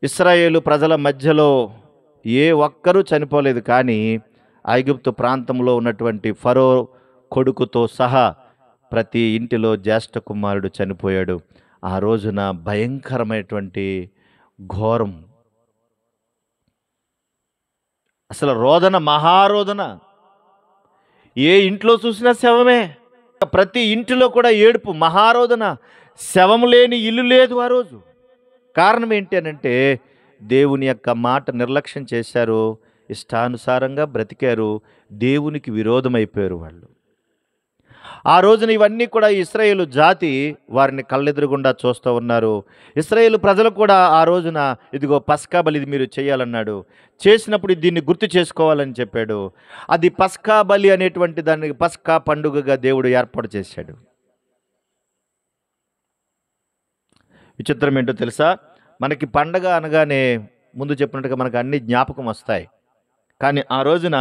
ఇశ్రాయేలు ప్రజల మధ్యలో ఏ ఒక్కరూ చనిపోలేదు. కానీ ఐగుప్తు ప్రాంతంలో ఉన్నటువంటి ఫరో కొడుకుతో సహా ప్రతి ఇంటిలో జ్యేష్ఠ కుమారుడు చనిపోయాడు. ఆ రోజున భయంకరమైనటువంటి ఘోరం, అసలు రోదన, మహారోదన. ఏ ఇంట్లో చూసినా శవమే. ప్రతి ఇంటిలో కూడా ఏడుపు, మహారోదన. శవం లేని ఇల్లు లేదు ఆ రోజు. కారణం ఏంటి అనంటే, దేవుని యొక్క మాట నిర్లక్ష్యం చేశారు, ఇష్టానుసారంగా బ్రతికారు, దేవునికి విరోధమైపోయారు వాళ్ళు. ఆ రోజున ఇవన్నీ కూడా ఇశ్రాయేలు జాతి వారిని కళ్ళెదురుగుండా చూస్తూ ఉన్నారు. ఇశ్రాయేలు ప్రజలు కూడా ఆ రోజున ఇదిగో పస్కా బలి ఇది మీరు చేయాలన్నాడు. చేసినప్పుడు దీన్ని గుర్తు చేసుకోవాలని చెప్పాడు. అది పస్కా బలి అనేటువంటి దాన్ని పస్కా పండుగగా దేవుడు ఏర్పాటు చేశాడు. విచిత్రం ఏంటో తెలుసా? మనకి పండగ అనగానే ముందు చెప్పినట్టుగా మనకు అన్ని జ్ఞాపకం వస్తాయి. కానీ ఆ రోజున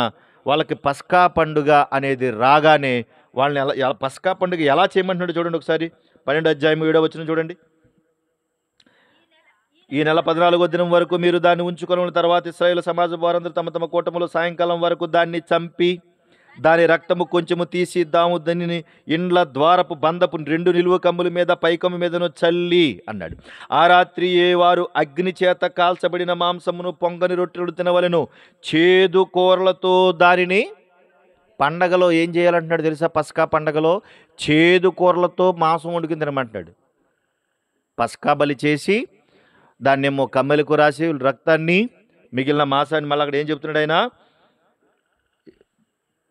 వాళ్ళకి పస్కా పండుగ అనేది రాగానే వాళ్ళని ఎలా పస్కా పండుగ ఎలా చేయమంటున్నాడు చూడండి ఒకసారి. 12:7 చూడండి. ఈ నెల 14వ దినం వరకు మీరు దాన్ని ఉంచుకొని తర్వాత ఇశ్రాయేలు సమాజం వారందరూ తమ తమ కూటములో సాయంకాలం వరకు దాన్ని చంపి దాని రక్తము కొంచెము తీసి దానిని ఇండ్ల ద్వారపు బంధపు 2 నిలువ కమ్ముల మీద పైకమ్ము మీదను చల్లి అన్నాడు. ఆ రాత్రి వారు అగ్ని చేత కాల్చబడిన మాంసమును పొంగని రొట్టెలు తినవలెను, చేదు కూరలతో దానిని. పండగలో ఏం చేయాలంటున్నాడు తెలుసా? పస్కా పండగలో చేదు కూరలతో మాంసం వండుకుని తినమంటున్నాడు. పస్కా బలి చేసి దాన్నేమో కమ్మెలకు రాసి రక్తాన్ని మిగిలిన మాంసాన్ని మళ్ళీ అక్కడ ఏం చెప్తున్నాడు ఆయన?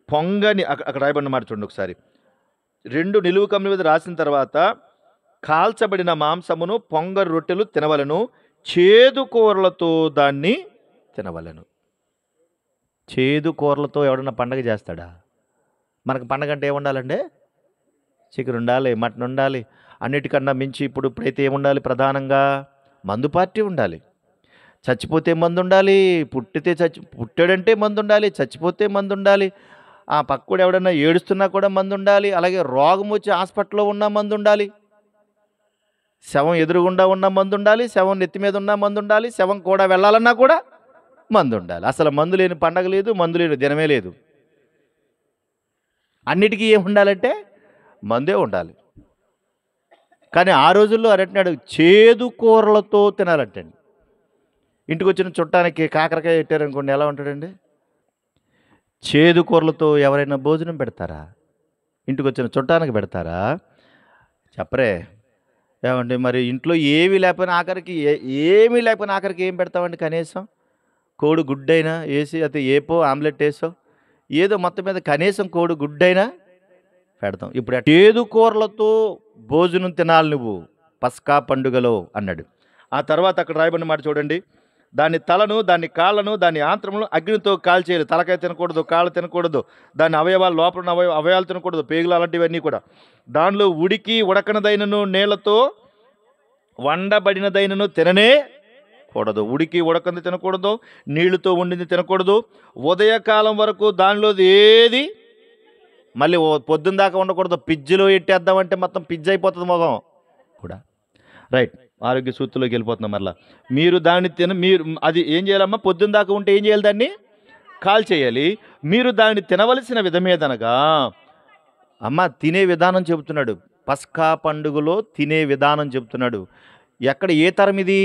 పొంగని అక్కడ రాయబడిన మాట చూడండి ఒకసారి. 2 నిలువు కమ్మెల మీద రాసిన తర్వాత కాల్చబడిన మాంసమును పొంగరు రొట్టెలు తినవలను, చేదు కూరలతో దాన్ని తినవలను. చేదు కూరలతో ఎవడన్నా పండగ చేస్తాడా? మనకు పండగ అంటే ఏముండాలండి? చికెన్ ఉండాలి, మటన్ ఉండాలి. అన్నిటికన్నా మించి ఇప్పుడైతే ఏముండాలి? ప్రధానంగా మందు పార్టీ ఉండాలి. చచ్చిపోతే మందు ఉండాలి, పుట్టాడంటే మందు ఉండాలి, చచ్చిపోతే మందు ఉండాలి, ఆ పక్కడు ఎవడన్నా ఏడుస్తున్నా కూడా మందు ఉండాలి, అలాగే రోగం వచ్చి హాస్పిటల్లో ఉన్న మందు ఉండాలి, శవం ఎదురుగుండా ఉన్న మందు ఉండాలి, శవం నెత్తి మీద ఉన్న మందు ఉండాలి, శవం కూడా వెళ్ళాలన్నా కూడా మందు ఉండాలి. అసలు మందు లేని పండగ లేదు, మందు లేని దినమే లేదు. అన్నిటికీ ఏమి ఉండాలంటే మందే ఉండాలి. కానీ ఆ రోజుల్లో అన్నట్టు చేదు కూరలతో తినాలంటండి. ఇంటికి వచ్చిన చుట్టానికి కాకరకాయ పెట్టారనుకోండి, ఎలా ఉంటాడండి? చేదు కూరలతో ఎవరైనా భోజనం పెడతారా? ఇంటికి వచ్చిన చుట్టానికి పెడతారా? చెప్పరే. ఏమండి మరి ఇంట్లో ఏమీ లేకపోయినా ఆఖరికి ఏం పెడతామండి? కనీసం కోడి గుడ్డైనా వేసి, అయితే ఏపో ఆమ్లెట్ వేసో ఏదో మొత్తం మీద కనీసం కోడి గుడ్డైనా పెడతాం. ఇప్పుడు చేదు కూరలతో భోజనం తినాలి నువ్వు పస్కా పండుగలో అన్నాడు. ఆ తర్వాత అక్కడ రాయబడిన మాట చూడండి. దాని తలను, దాని కాళ్ళను, దాని ఆంత్రములను అగ్నితో కాల్చేయాలి. తలకాయ తినకూడదు, కాళ్ళు తినకూడదు, దాని అవయవాలు లోపల ఉన్న అవయవాలు తినకూడదు, పేగులు అలాంటివన్నీ కూడా. దానిలో ఉడకనదైనను నీళ్లతో వండబడినదైనను తిననే కూడదు. ఉడకంది తినకూడదు, నీళ్లతో వండింది తినకూడదు. ఉదయకాలం వరకు దానిలోది ఏది మళ్ళీ పొద్దున్న దాకా ఉండకూడదు. పిజ్జిలో ఎట్టేద్దామంటే మొత్తం పిజ్జి అయిపోతుంది మొగం కూడా. రైట్, ఆరోగ్య సూత్రులోకి వెళ్ళిపోతున్నాం. మరలా మీరు దాన్ని మీరు అది ఏం చేయాలమ్మా? పొద్దున్న దాకా ఉంటే ఏం చేయాలి? దాన్ని కాల్ చేయాలి. మీరు దాన్ని తినవలసిన విధమేదనగా, అమ్మ తినే విధానం చెబుతున్నాడు. పస్కా పండుగలో తినే విధానం చెబుతున్నాడు. ఎక్కడ ఏ తరం ఇది?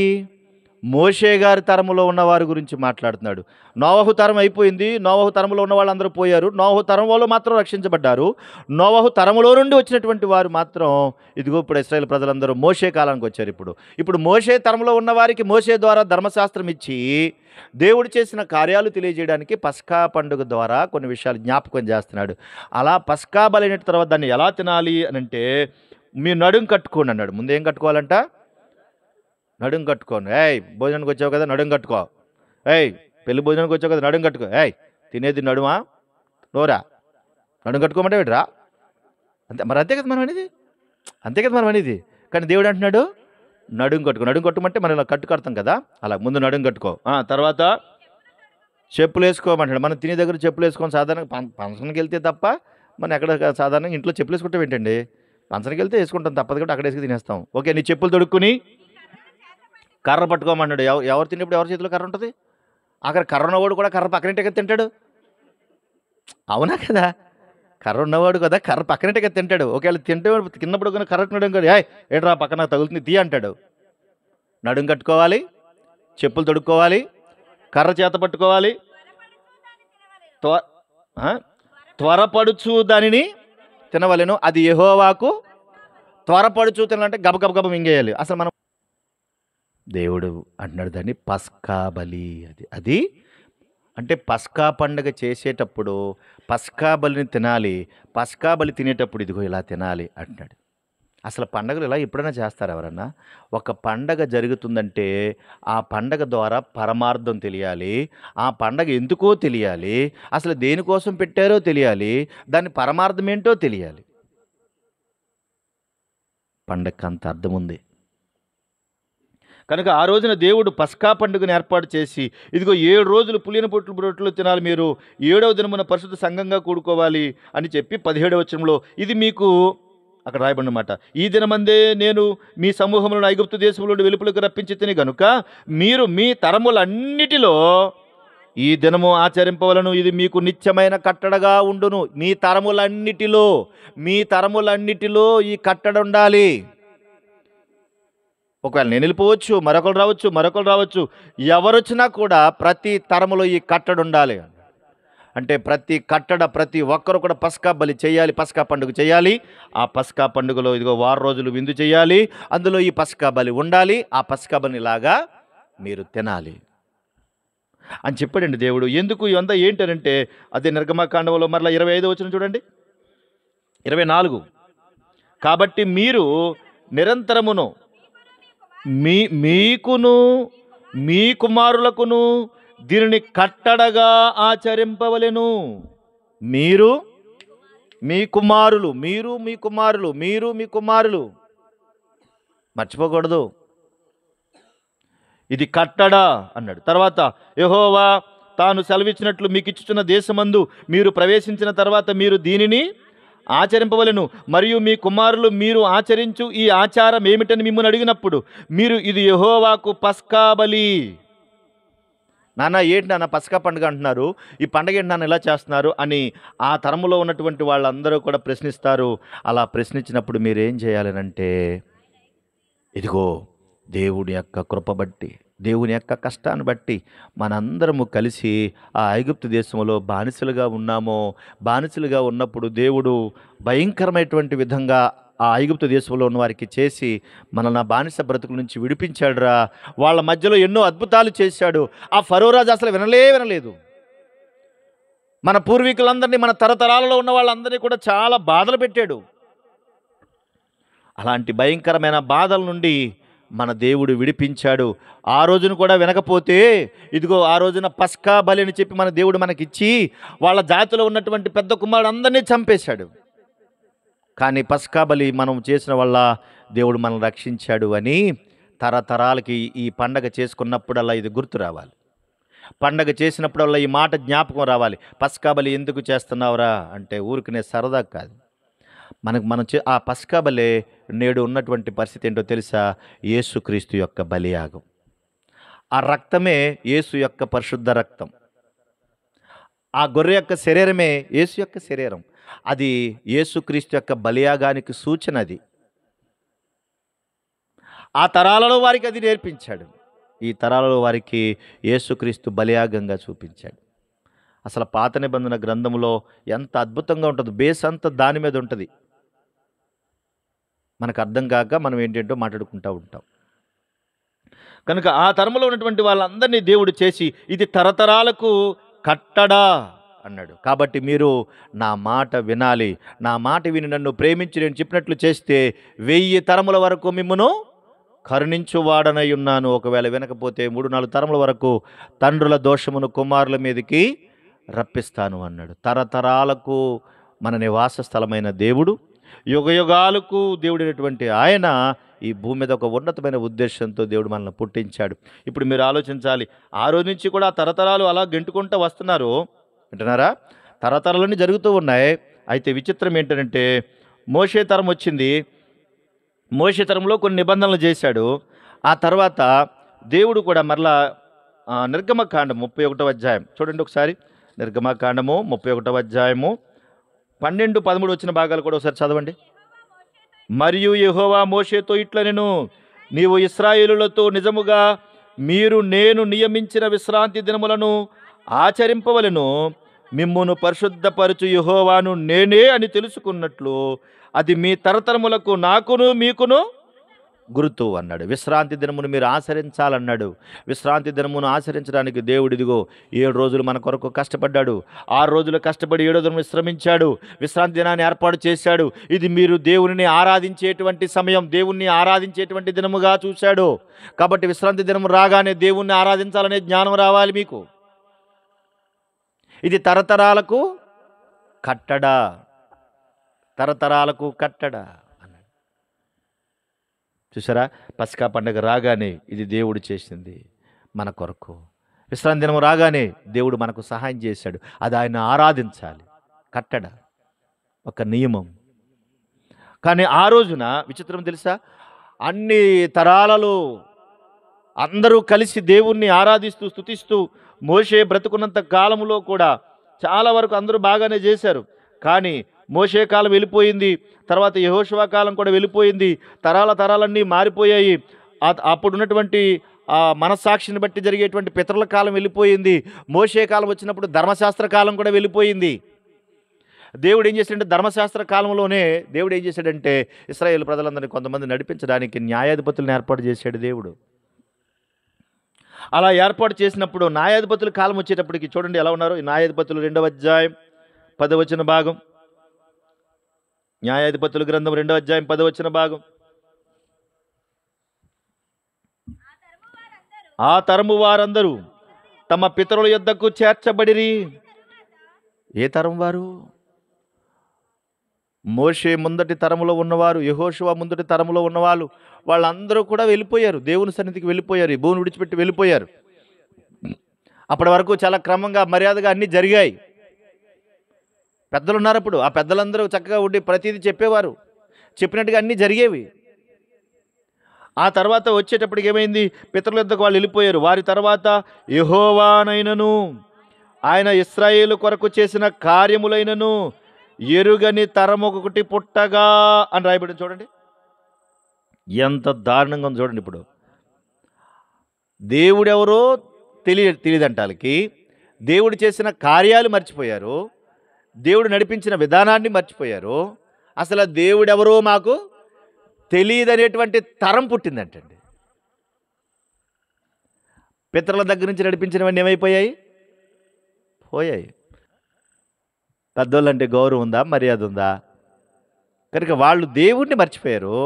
మోషే గారి తరములో ఉన్న వారి గురించి మాట్లాడుతున్నాడు. నోవహు తరం అయిపోయింది, నోవహు తరములో ఉన్న వాళ్ళందరూ పోయారు, నోవహు తరం వాళ్ళు మాత్రం రక్షించబడ్డారు. నోవహు తరములో నుండి వచ్చినటువంటి వారు మాత్రం ఇదిగో ఇప్పుడు ఇశ్రాయేలు ప్రజలందరూ మోషే కాలానికి వచ్చారు. ఇప్పుడు మోషే తరంలో ఉన్న వారికి మోషే ద్వారా ధర్మశాస్త్రం ఇచ్చి దేవుడు చేసిన కార్యాలు తెలియజేయడానికి పస్కా పండుగ ద్వారా కొన్ని విషయాలు జ్ఞాపకం చేస్తున్నాడు. అలా పస్కా బలైన తర్వాత దాన్ని ఎలా తినాలి అని అంటే, మీరు నడుం కట్టుకోండి అన్నాడు. ముందేం కట్టుకోవాలంట? నడుం కట్టుకోండి. భోజనానికి వచ్చావు కదా, నడుం కట్టుకో. పెళ్లి భోజనానికి వచ్చావు కదా, నడుం కట్టుకో. తినేది నడుమా నోరా? నడుం కట్టుకోమంటే రా. అంతే కదా మనం అనేది. కానీ దేవుడు అంటున్నాడు నడుం కట్టుకో. నడుం కట్టుమంటే మనం ఇలా కట్టుకడతాం కదా, అలా ముందు నడుం కట్టుకో. తర్వాత చెప్పులు వేసుకోమంటాడు. మనం తినే దగ్గర చెప్పులు వేసుకొని సాధారణంగా ఫంక్షన్కి వెళ్తే తప్ప మనం ఎక్కడ సాధారణంగా ఇంట్లో చెప్పులు వేసుకుంటాం ఏంటండి? ఫంక్షన్కి వెళ్తే వేసుకుంటాం, తప్పదు కాబట్టి అక్కడ వేసుకుని తినేస్తాం. ఓకే, నీ చెప్పులు తొడుక్కుని కర్ర పట్టుకోమన్నాడు. ఎవరు తిన్నప్పుడు ఎవరి చేతిలో కర్ర ఉంటుంది? అక్కడ కర్ర ఉన్నవాడు కూడా కర్ర పక్కనింటే కదా తింటాడు. అవునా కదా? కర్ర ఉన్నవాడు కదా కర్ర పక్కనింటే కదా తింటాడు. ఒకవేళ తిన్నప్పుడు కానీ కర్ర నడుం ఏట్రా పక్కన తగులుతుంది తీ అంటాడు. నడుం కట్టుకోవాలి, చెప్పులు తొడుక్కోవాలి, కర్ర చేత పట్టుకోవాలి, త్వరపడుచు దానిని తినవలెను, అది యెహోవాకు. త్వరపడుచు తినాలంటే గబగబ మింగేయాలి. అసలు మనం దేవుడు అంటున్నాడు దాన్ని పస్కా బలి. అది అంటే పస్కా పండుగ చేసేటప్పుడు పస్కా బలిని తినాలి. పస్కా బలి తినేటప్పుడు ఇదిగో ఇలా తినాలి అంటున్నాడు. అసలు పండుగలు ఇలా ఎప్పుడైనా చేస్తారు ఎవరన్నా? ఒక పండగ జరుగుతుందంటే ఆ పండగ ద్వారా పరమార్థం తెలియాలి, ఆ పండగ ఎందుకో తెలియాలి, అసలు దేనికోసం పెట్టారో తెలియాలి, దాని పరమార్థం ఏంటో తెలియాలి. పండగకి అంత అర్థం ఉంది. కనుక ఆ రోజున దేవుడు పస్కా పండుగను ఏర్పాటు చేసి ఇదిగో 7 రోజులు పులియన రొట్టెలు తినాలి, మీరు 7వ దినమున పరిశుద్ధ సంఘంగా కూడుకోవాలి అని చెప్పి 17వ వచనంలో ఇది మీకు అక్కడ రాయబడినమాట. ఈ దినమందే నేను మీ సమూహములను ఐగుప్తు దేశంలో వెలుపలకు రప్పించి తిని గనుక మీరు మీ తరములన్నిటిలో ఈ దినము ఆచరింపవలను, ఇది మీకు నిత్యమైన కట్టడగా ఉండును. మీ తరములన్నిటిలో ఈ కట్టడ ఉండాలి. ఒకవేళ నేను వెళ్ళిపోవచ్చు, మరొకరు రావచ్చు, ఎవరొచ్చినా కూడా ప్రతి తరములో ఈ కట్టడ ఉండాలి. అంటే ప్రతి ఒక్కరు కూడా పస్కా బలి చేయాలి, పస్కా పండుగ చేయాలి. ఆ పస్కా పండుగలో ఇదిగో 6 రోజులు విందు చేయాలి, అందులో ఈ పస్కా బలి ఉండాలి. ఆ పస్కా బలిని లాగా మీరు తినాలి అని చెప్పాడండి దేవుడు. ఎందుకు ఇవంతా ఏంటనంటే అదే నిర్గమకాండంలో మరలా 25 వచనం చూడండి, 24. కాబట్టి మీరు నిరంతరమును మీకును మీ కుమారులకును దీనిని కట్టడగా ఆచరింపవలెను. మీరు మీ కుమారులు, మీరు మీ కుమారులు మర్చిపోకూడదు. ఇది కట్టడా అన్నాడు. తర్వాత యెహోవా తాను సెలవిచ్చినట్లు మీకు ఇచ్చుచున్న దేశమందు మీరు ప్రవేశించిన తర్వాత మీరు దీనిని ఆచరింపవలెను. మరియు మీ కుమారులు మీరు ఆచరించు ఈ ఆచారం ఏమిటని మిమ్మల్ని అడిగినప్పుడు మీరు ఇది యెహోవాకు పస్కా బలి. నాన్న ఏంటి నాన్న పస్కా పండుగ అంటున్నారు, ఈ పండుగ ఏంటి నాన్న ఇలా చేస్తున్నారు అని ఆ తరములో ఉన్నటువంటి వాళ్ళందరూ కూడా ప్రశ్నిస్తారు. అలా ప్రశ్నించినప్పుడు మీరేం చేయాలనంటే, ఇదిగో దేవుని యొక్క కృప బట్టి, దేవుని యొక్క కష్టాన్ని బట్టి మనందరము కలిసి ఆ ఐగుప్తు దేశంలో బానిసలుగా ఉన్నామో, బానిసలుగా ఉన్నప్పుడు దేవుడు భయంకరమైనటువంటి విధంగా ఆ ఐగుప్తు దేశంలో ఉన్న వారికి చేసి మనల్ని ఆ బానిస బ్రతుకుల నుంచి విడిపించాడురా. వాళ్ళ మధ్యలో ఎన్నో అద్భుతాలు చేశాడు. ఆ ఫరో రాజు అసలు వినలేదు. మన పూర్వీకులందరినీ, మన తరతరాలలో ఉన్న వాళ్ళందరినీ కూడా చాలా బాధలు పెట్టాడు. అలాంటి భయంకరమైన బాధల నుండి మన దేవుడు విడిపించాడు. ఆ రోజును కూడా వినకపోతే ఇదిగో ఆ రోజున పస్కా బలి అని చెప్పి మన దేవుడు మనకిచ్చి వాళ్ళ జాతిలో ఉన్నటువంటి పెద్ద కుమారుడు అందరినీ చంపేశాడు. కానీ పస్కా బలి మనం చేసిన వల్ల దేవుడు మనల్ని రక్షించాడు అని తరతరాలకి ఈ పండగ చేసుకున్నప్పుడల్లా ఇది గుర్తు రావాలి. పండగ చేసినప్పుడల్లా ఈ మాట జ్ఞాపకం రావాలి. పస్కా బలి ఎందుకు చేస్తున్నావురా అంటే ఊరికనే సరదా కాదు. మనం ఆ పస్కా బలే నేడు ఉన్నటువంటి పరిస్థితి ఏంటో తెలుసా? యేసుక్రీస్తు యొక్క బలియాగం. ఆ రక్తమే యేసు యొక్క పరిశుద్ధ రక్తం. ఆ గొర్రె యొక్క శరీరమే యేసు యొక్క శరీరం. అది యేసుక్రీస్తు యొక్క బలియాగానికి సూచన. అది ఆ తరాలలో వారికి అది నేర్పించాడు. ఈ తరాలలో వారికి యేసుక్రీస్తు బలియాగంగా చూపించాడు. అసలు పాత నిబంధన గ్రంథంలో ఎంత అద్భుతంగా ఉంటుంది, బేస్ అంతా దాని మీద ఉంటుంది. మనకు అర్థం కాక మనం ఏంటంటో మాట్లాడుకుంటూ ఉంటాం. కనుక ఆ తరములో ఉన్నటువంటి వాళ్ళందరినీ దేవుడు చేసి ఇది తరతరాలకు కట్టడా అన్నాడు. కాబట్టి మీరు నా మాట వినాలి, నా మాట విని నన్ను ప్రేమించి నేను చెప్పినట్లు చేస్తే 1000 తరముల వరకు మిమ్మును కరుణించువాడనై ఉన్నాను. ఒకవేళ వినకపోతే 3-4 తరముల వరకు తండ్రుల దోషమును కుమారుల మీదకి రప్పిస్తాను అన్నాడు. తరతరాలకు మన నివాస స్థలమైన దేవుడు, యుగయుగాలకు దేవుడైనటువంటి ఆయన ఈ భూమి మీద ఒక ఉన్నతమైన ఉద్దేశంతో దేవుడు మనల్ని పుట్టించాడు. ఇప్పుడు మీరు ఆలోచించాలి, ఆ రోజు నుంచి కూడా ఆ తరతరాలు అలా గెంటుకుంటూ వస్తున్నారు. వింటున్నారా? తరతరాలన్నీ జరుగుతూ ఉన్నాయి. అయితే విచిత్రం ఏంటంటే మోషే తరం వచ్చింది. మోషే తరంలో కొన్ని నిబంధనలు చేశాడు. ఆ తర్వాత దేవుడు కూడా మరలా నిర్గమకాండం 31వ అధ్యాయం చూడండి ఒకసారి. నిర్గమకాండము 31వ అధ్యాయము 12-13 వచ్చిన భాగాలు కూడా ఒకసారి చదవండి. మరియు యెహోవా మోషేతో ఇట్లనెను, నీవు ఇశ్రాయేలులతో నిజముగా మీరు నేను నియమించిన విశ్రాంతి దినములను ఆచరింపవలెను. మిమ్మును పరిశుద్ధపరచు యెహోవాను నేనే అని తెలుసుకున్నట్లు అది మీ తరతరములకు నాకును మీకును గుర్తు అన్నాడు. విశ్రాంతి దినమును మీరు ఆచరించాలన్నాడు. విశ్రాంతి దినమును ఆచరించడానికి దేవుడు ఇదిగో 7 రోజులు మన కొరకు కష్టపడ్డాడు. 6 రోజులు కష్టపడి 7వ దినం విశ్రమించాడు. విశ్రాంతి దినాన్ని ఏర్పాటు చేశాడు. ఇది మీరు దేవునిని ఆరాధించేటువంటి సమయం, దేవుణ్ణి ఆరాధించేటువంటి దినముగా చూశాడు. కాబట్టి విశ్రాంతి దినము రాగానే దేవుణ్ణి ఆరాధించాలనే జ్ఞానం రావాలి మీకు. ఇది తరతరాలకు కట్టడా, తరతరాలకు కట్టడా అన్నాడు. చూసారా? పస్కా పండుగ రాగానే ఇది దేవుడు చేసింది మన కొరకు. విశ్రాంతి దినం రాగానే దేవుడు మనకు సహాయం చేశాడు. అది ఆయన ఆరాధించాలి. కట్టడ, ఒక నియమం. కానీ ఆ రోజున విచిత్రం తెలుసా? అన్ని తరాలలో అందరూ కలిసి దేవుణ్ణి ఆరాధిస్తూ స్తుతిస్తూ మోషే బ్రతుకున్నంత కాలంలో కూడా చాలా వరకు అందరూ బాగానే చేశారు. కానీ మోషే కాలం వెళ్ళిపోయింది, తర్వాత యెహోషువ కాలం కూడా వెళ్ళిపోయింది. తరాలన్నీ మారిపోయాయి. అప్పుడున్నటువంటి మనస్సాక్షిని బట్టి జరిగేటువంటి పితరుల కాలం వెళ్ళిపోయింది. మోషే కాలం వచ్చినప్పుడు ధర్మశాస్త్ర కాలం కూడా వెళ్ళిపోయింది. దేవుడు ఏం చేశాడంటే ధర్మశాస్త్ర కాలంలోనే దేవుడు ఏం చేశాడంటే ఇశ్రాయేలు ప్రజలందరినీ కొంతమంది నడిపించడానికి న్యాయాధిపతులను ఏర్పాటు చేశాడు దేవుడు. అలా ఏర్పాటు చేసినప్పుడు న్యాయాధిపతుల కాలం వచ్చేటప్పటికి చూడండి ఎలా ఉన్నారు. న్యాయాధిపతులు 2వ అధ్యాయం 10వ వచన భాగం. న్యాయాధిపతుల గ్రంథం 2వ అధ్యాయం 10వ వచన భాగం. ఆ తరము వారందరూ తమ పితరుల యొద్దకు చేర్చబడిరి. ఏ తరం వారు? మోషే ముందటి తరములో ఉన్నవారు, యెహోషువ ముందటి తరములో ఉన్నవాళ్ళు, వాళ్ళందరూ కూడా వెళ్ళిపోయారు, దేవుని సన్నిధికి వెళ్ళిపోయారు, ఈ భూమిని విడిచిపెట్టి వెళ్ళిపోయారు. అప్పటి వరకు చాలా క్రమంగా మర్యాదగా అన్నీ జరిగాయి. పెద్దలు ఉన్నారు అప్పుడు, ఆ పెద్దలందరూ చక్కగా ఉండి ప్రతిదీ చెప్పేవారు, చెప్పినట్టుగా అన్నీ జరిగేవి. ఆ తర్వాత వచ్చేటప్పటికి ఏమైంది? పితరుల యొద్దకు వాళ్ళు వెళ్ళిపోయారు. వారి తర్వాత యెహోవానైనను ఆయన ఇశ్రాయేలు కొరకు చేసిన కార్యములైనను ఎరుగని తరమొకటి పుట్టగా అని రాయబడింది. చూడండి ఎంత దారుణంగా ఉంది చూడండి. ఇప్పుడు దేవుడెవరో తెలియదంటానికి, దేవుడు చేసిన కార్యాలు మర్చిపోయారు, దేవుడు నడిపించిన విధానాన్ని మర్చిపోయారు. అసలు దేవుడెవరో మాకు తెలియదనేటువంటి తరం పుట్టిందంటండి. పితరుల దగ్గర నుంచి నడిపించినవన్నీ ఏమైపోయాయి? పోయాయి. పెద్దోళ్ళంటే గౌరవం ఉందా, మర్యాద ఉందా? కనుక వాళ్ళు దేవుణ్ణి మర్చిపోయారు,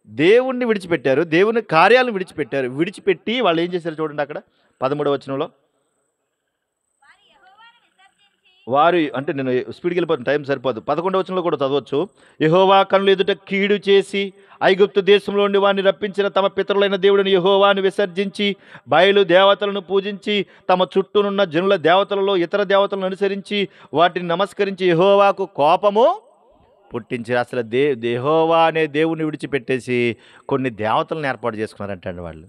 దేవుణ్ణి విడిచిపెట్టారు, దేవుని కార్యాలను విడిచిపెట్టారు. విడిచిపెట్టి వాళ్ళు ఏం చేశారు చూడండి అక్కడ 13వ వచనంలో. వారు అంటే నేను స్పీడ్కి వెళ్ళిపోతున్న, టైం సరిపోదు. 11వ వచనంలో కూడా చదవచ్చు. యెహోవా కనులు ఎదుట కీడు చేసి ఐగుప్తు దేశంలో నుండి వారిని రప్పించిన తమ పితరులైన దేవుడిని యెహోవాను విసర్జించి బయలు దేవతలను పూజించి తమ చుట్టూనున్న జనుల దేవతలలో ఇతర దేవతలను అనుసరించి వాటిని నమస్కరించి యెహోవాకు కోపము పుట్టించి అసలు యెహోవా అనే దేవుని విడిచిపెట్టేసి కొన్ని దేవతలను ఏర్పాటు చేసుకున్నారంటండి వాళ్ళు.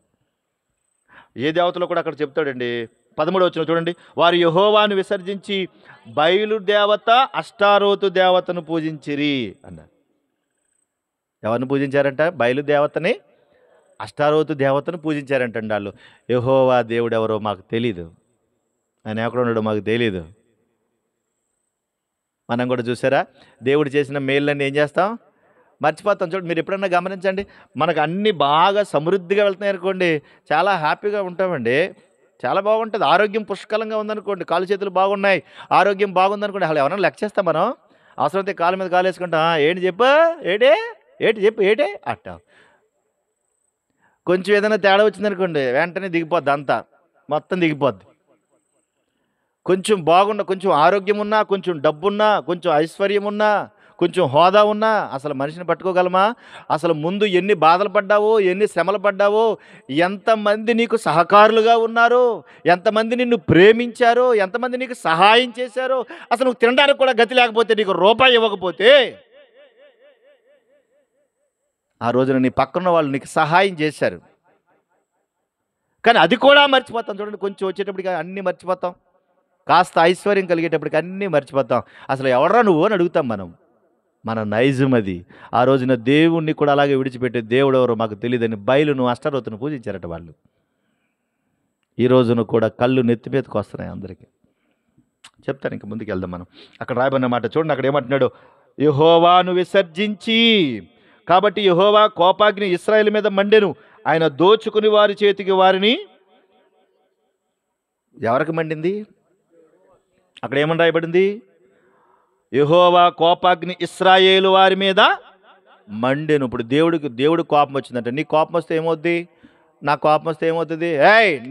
ఏ దేవతలో కూడా అక్కడ చెప్తాడండి. 13వ వచనం చూడండి. వారు యెహోవాను విసర్జించి బయలు దేవత అష్టారోతు దేవతను పూజించిరి అన్నారు. ఎవరిని పూజించారంట? బయలు దేవతని, అష్టారోతు దేవతను పూజించారంటండి వాళ్ళు. యెహోవా దేవుడు ఎవరో మాకు తెలీదు, ఆయన ఎక్కడ ఉన్నాడో మాకు తెలీదు. మనం కూడా చూసారా, దేవుడు చేసిన మేళ్ళని ఏం చేస్తాం? మర్చిపోతాం. చూడండి, మీరు ఎప్పుడన్నా గమనించండి, మనకు అన్నీ బాగా సమృద్ధిగా వెళ్తున్నాయి అనుకోండి, చాలా హ్యాపీగా ఉంటామండి, చాలా బాగుంటుంది. ఆరోగ్యం పుష్కలంగా ఉందనుకోండి, కాలు చేతులు బాగున్నాయి, ఆరోగ్యం బాగుందనుకోండి, అసలు ఎవరైనా లెక్క చేస్తాం మనం? అవసరమైతే కాలు మీద కాలు వేసుకుంటాం. ఏంటి చెప్పు, ఏంటి చెప్పు, ఏటే అట్ట. కొంచెం ఏదైనా తేడా వచ్చిందనుకోండి, వెంటనే దిగిపోద్ది, అంతా మొత్తం దిగిపోద్ది. కొంచెం బాగున్నా, కొంచెం ఆరోగ్యం ఉన్నా, కొంచెం డబ్బున్నా, కొంచెం ఐశ్వర్యం ఉన్నా, కొంచెం హోదా ఉన్నా అసలు మనిషిని పట్టుకోగలమా? అసలు ముందు ఎన్ని బాధలు పడ్డావో, ఎన్ని శ్రమలు పడ్డావో, ఎంతమంది నీకు సహకారులుగా ఉన్నారో, ఎంతమంది నిన్ను ప్రేమించారో, ఎంతమంది నీకు సహాయం చేశారో, అసలు నువ్వు తినడానికి కూడా గతి లేకపోతే, నీకు రూపాయి ఇవ్వకపోతే, ఆ రోజున నీ పక్కన వాళ్ళు నీకు సహాయం చేశారు. కానీ అది కూడా మర్చిపోతాం. చూడండి, కొంచెం వచ్చేటప్పటికి అన్నీ మర్చిపోతాం, కాస్త ఐశ్వర్యం కలిగేటప్పటికి అన్నీ మర్చిపోతాం. అసలు ఎవడరా నువ్వు అని అడుగుతాం మనం. మన నైజం అది. ఆ రోజున దేవుణ్ణి కూడా అలాగే విడిచిపెట్టే, దేవుడు ఎవరో మాకు తెలియదని బయలును అష్టారోతును పూజించారట వాళ్ళు. ఈ రోజున కూడా కళ్ళు నెత్తి మీదకి వస్తున్నాయి అందరికీ. చెప్తాను, ఇంక ముందుకు వెళ్దాం మనం. అక్కడ రాయబడిన మాట చూడండి, అక్కడ ఏమంటున్నాడు? యెహోవాను విసర్జించి, కాబట్టి యెహోవా కోపాగ్ని ఇశ్రాయేలు మీద మండెను, ఆయన దోచుకుని వారి చేతికి వారిని. ఎవరికి మండింది? అక్కడ ఏమని రాయబడింది? యెహోవా కోపాగ్ని ఇశ్రాయేలు వారి మీద మండెను. ఇప్పుడు దేవుడు కోపం వచ్చిందంటే, నీ కోపం వస్తే ఏమవుద్ది? నా కోపం వస్తే ఏమవుతుంది?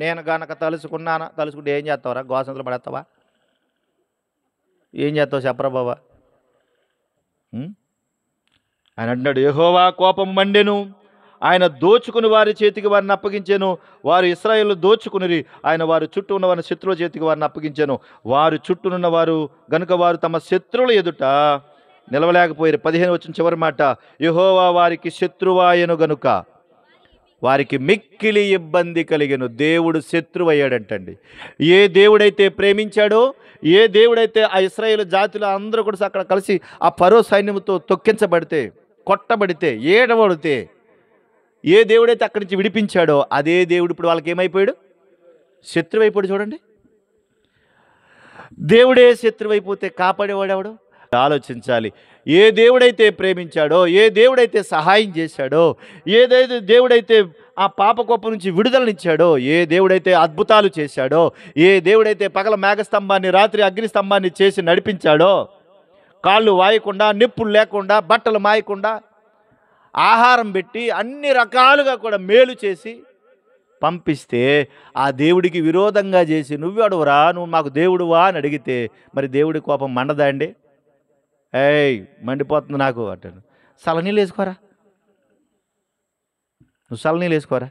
నేను గనక తలుచుకుంటే ఏం చేస్తావురా? గోసంతలు పడేస్తావా? ఏం చేస్తావు చెప్పరా బాబా? ఆయన అంటున్నాడు, యెహోవా కోపం మండెను, ఆయన దోచుకుని వారి చేతికి వారిని అప్పగించాను. వారు ఇశ్రాయేలు దోచుకుని ఆయన వారి చుట్టూ ఉన్న వారి శత్రువుల చేతికి వారిని అప్పగించాను. వారు చుట్టూనున్న వారు గనుక వారు తమ శత్రువుల ఎదుట నిలవలేకపోయారు. 15 వచ్చిన చివరి మాట, యెహోవా వారికి శత్రువాయను గనుక వారికి మిక్కిలి ఇబ్బంది కలిగెను. దేవుడు శత్రువు అయ్యాడంటండి. ఏ దేవుడైతే ప్రేమించాడో, ఏ దేవుడైతే ఆ ఇశ్రాయేలు జాతిలో అందరూ కూడా అక్కడ కలిసి ఆ ఫరో సైన్యంతో తొక్కించబడితే, కొట్టబడితే, ఏడబడితే, ఏ దేవుడైతే అక్కడి నుంచి విడిపించాడో అదే దేవుడు ఇప్పుడు వాళ్ళకి ఏమైపోయాడు? శత్రువు అయిపోయాడు. చూడండి, దేవుడే శత్రువు అయిపోతే కాపాడేవాడు ఎవడు? ఆలోచించాలి. ఏ దేవుడైతే ప్రేమించాడో, ఏ దేవుడైతే సహాయం చేశాడో, ఏదైతే దేవుడైతే ఆ పాపకోపం నుంచి విడుదలనిచ్చాడో, ఏ దేవుడైతే అద్భుతాలు చేశాడో, ఏ దేవుడైతే పగల మేఘస్తంభాన్ని రాత్రి అగ్నిస్తంభాన్ని చేసి నడిపించాడో, కాళ్ళు వాయకుండా, నిప్పులు లేకుండా, బట్టలు మాయకుండా, ఆహారం పెట్టి అన్ని రకాలుగా కూడా మేలు చేసి పంపిస్తే, ఆ దేవుడికి విరోధంగా చేసి నువ్వెవడువరా, నువ్వు మాకు దేవుడువా అని అడిగితే మరి దేవుడి కోపం మండదా అండి? ఏయ్ మండిపోతుంది నాకు అంటాడు. సలనీళ్ళు వేసుకోరా, నువ్వు సలనీళ్ళు వేసుకోరా.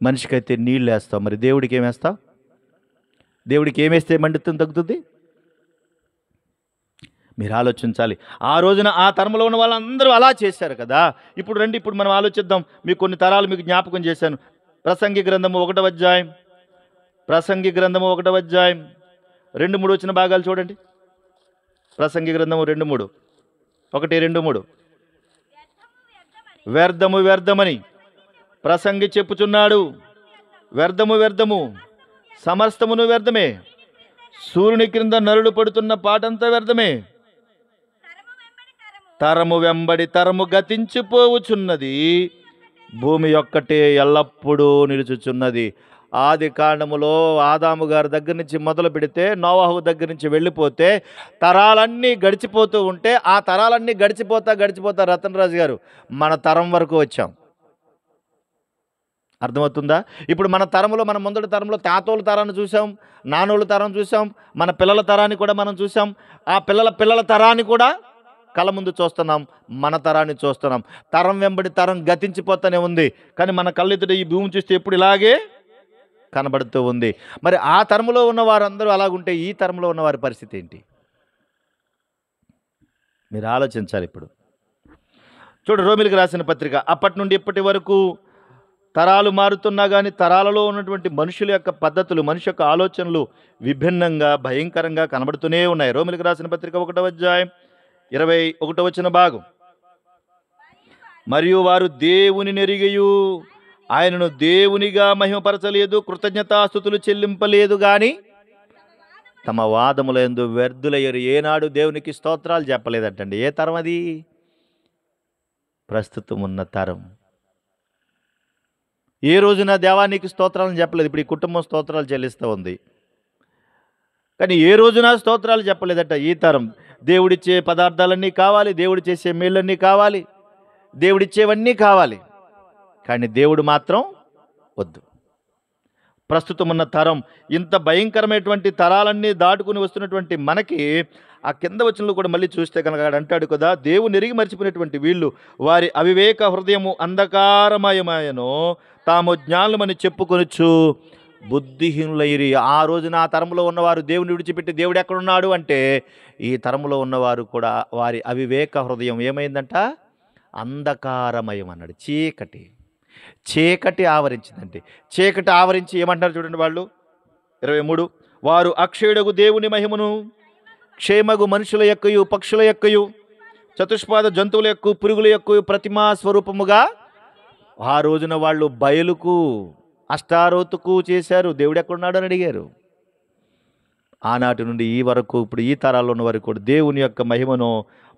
మనిషికైతే నీళ్ళు వేస్తావు, మరి దేవుడికి ఏం వేస్తావు? దేవుడికి ఏమేస్తే మండితం తగ్గుతుంది? మీరు ఆలోచించాలి. ఆ రోజున ఆ తరంలో ఉన్న వాళ్ళందరూ అలా చేశారు కదా. ఇప్పుడు రండి, ఇప్పుడు మనం ఆలోచిద్దాం. మీకు కొన్ని తరాలు మీకు జ్ఞాపకం చేశాను. ప్రసంగి గ్రంథము 1వ అధ్యాయం, ప్రసంగి గ్రంథము 1వ అధ్యాయం 2-3 వచ్చిన భాగాలు చూడండి. ప్రసంగి గ్రంథము 2:3, 1-2-3. వ్యర్థము వ్యర్థమని ప్రసంగి చెప్పుచున్నాడు, వ్యర్థము వ్యర్థము, సమస్తమును వ్యర్థమే, సూర్యుని క్రింద నరుడు పడుతున్న పాటంతా వ్యర్థమే, తరము వెంబడి తరము గతించిపోవుచున్నది, భూమి ఒక్కటే ఎల్లప్పుడూ నిలుచుచున్నది. ఆది కాండములో ఆదాము గారి దగ్గర నుంచి మొదలు పెడితే నోవాహు దగ్గర నుంచి వెళ్ళిపోతే తరాలన్నీ గడిచిపోతూ ఉంటే, ఆ తరాలన్నీ గడిచిపోతా రతన్ రాజు గారు మన తరం వరకు వచ్చాం. అర్థమవుతుందా? ఇప్పుడు మన తరంలో, మన ముందటి తరంలో తాతోళ్ళ తరాన్ని చూసాం, నాన్నోళ్ళ తరం చూసాం, మన పిల్లల తరాన్ని కూడా మనం చూసాం, ఆ పిల్లల తరాన్ని కూడా కళ్ళ ముందు చూస్తున్నాం, మన తరాన్ని చూస్తున్నాం. తరం వెంబడి తరం గతించిపోతూనే ఉంది, కానీ మన కళ్ళెదుట ఈ భూమి చూస్తే ఎప్పుడు ఇలాగే కనబడుతూ ఉంది. మరి ఆ తరంలో ఉన్న వారందరూ అలాగుంటే ఈ తరంలో ఉన్న వారి పరిస్థితి ఏంటి? మీరు ఆలోచించాలి. ఇప్పుడు చూడు, రోమిలికి రాసిన పత్రిక, అప్పటి నుండి ఇప్పటి వరకు తరాలు మారుతున్నా కానీ తరాలలో ఉన్నటువంటి మనుషుల యొక్క పద్ధతులు, మనిషి యొక్క ఆలోచనలు విభిన్నంగా భయంకరంగా కనబడుతూనే ఉన్నాయి. రోమిలికి రాసిన పత్రిక 1వ అధ్యాయం 21వ వచన భాగం. మరియు వారు దేవుని నెరిగియు ఆయనను దేవునిగా మహిమపరచలేదు, కృతజ్ఞతాస్తుతులు చెల్లింపలేదు, కానీ తమ వాదములందు వ్యర్థులయ్యారు. ఏనాడు దేవునికి స్తోత్రాలు చెప్పలేదటండి. ఏ తరం అది? ప్రస్తుతం ఉన్న తరం. ఏ రోజున దేవానికి స్తోత్రాలను చెప్పలేదు. ఇప్పుడు ఈ కుటుంబం స్తోత్రాలు చెల్లిస్తూ ఉంది, కానీ ఏ రోజున స్తోత్రాలు చెప్పలేదట ఈ తరం. దేవుడిచ్చే పదార్థాలన్నీ కావాలి, దేవుడు చేసే మేళ్ళన్నీ కావాలి, దేవుడిచ్చేవన్నీ కావాలి, కానీ దేవుడు మాత్రం వద్దు. ప్రస్తుతం ఉన్న తరం, ఇంత భయంకరమైనటువంటి తరాలన్నీ దాటుకుని వస్తున్నటువంటి మనకి ఆ కింద వచనంలో కూడా మళ్ళీ చూస్తే కనుక అంటాడు కదా, దేవుని ఎరిగి మర్చిపోయినటువంటి వీళ్ళు వారి అవివేక హృదయము అంధకారమయమాయను, తాము జ్ఞానులమని చెప్పుకొనొచ్చు బుద్ధిహీనులైరి. ఆ రోజున ఆ తరంలో ఉన్నవారు దేవుని విడిచిపెట్టి దేవుడు ఎక్కడున్నాడు అంటే, ఈ తరంలో ఉన్నవారు కూడా వారి అవివేక హృదయం ఏమైందంట? అంధకారమయం అన్నాడు. చీకటి ఆవరించిందండి. చీకటి ఆవరించి ఏమంటున్నారు చూడండి వాళ్ళు, 23, వారు అక్షయుడగు దేవుని మహిమను క్షేమగు మనుషుల యొక్కయు పక్షుల యొక్కయు చతుష్పాద జంతువుల యొక్క పురుగుల యొక్క ప్రతిమా స్వరూపముగా ఆ రోజున వాళ్ళు బయలుకు అష్టారోతుకు చేశారు. దేవుడు ఎక్కడున్నాడు అని అడిగారు. ఆనాటి నుండి ఈ వరకు ఇప్పుడు ఈ తరాల్లో ఉన్న వరకు కూడా దేవుని యొక్క మహిమను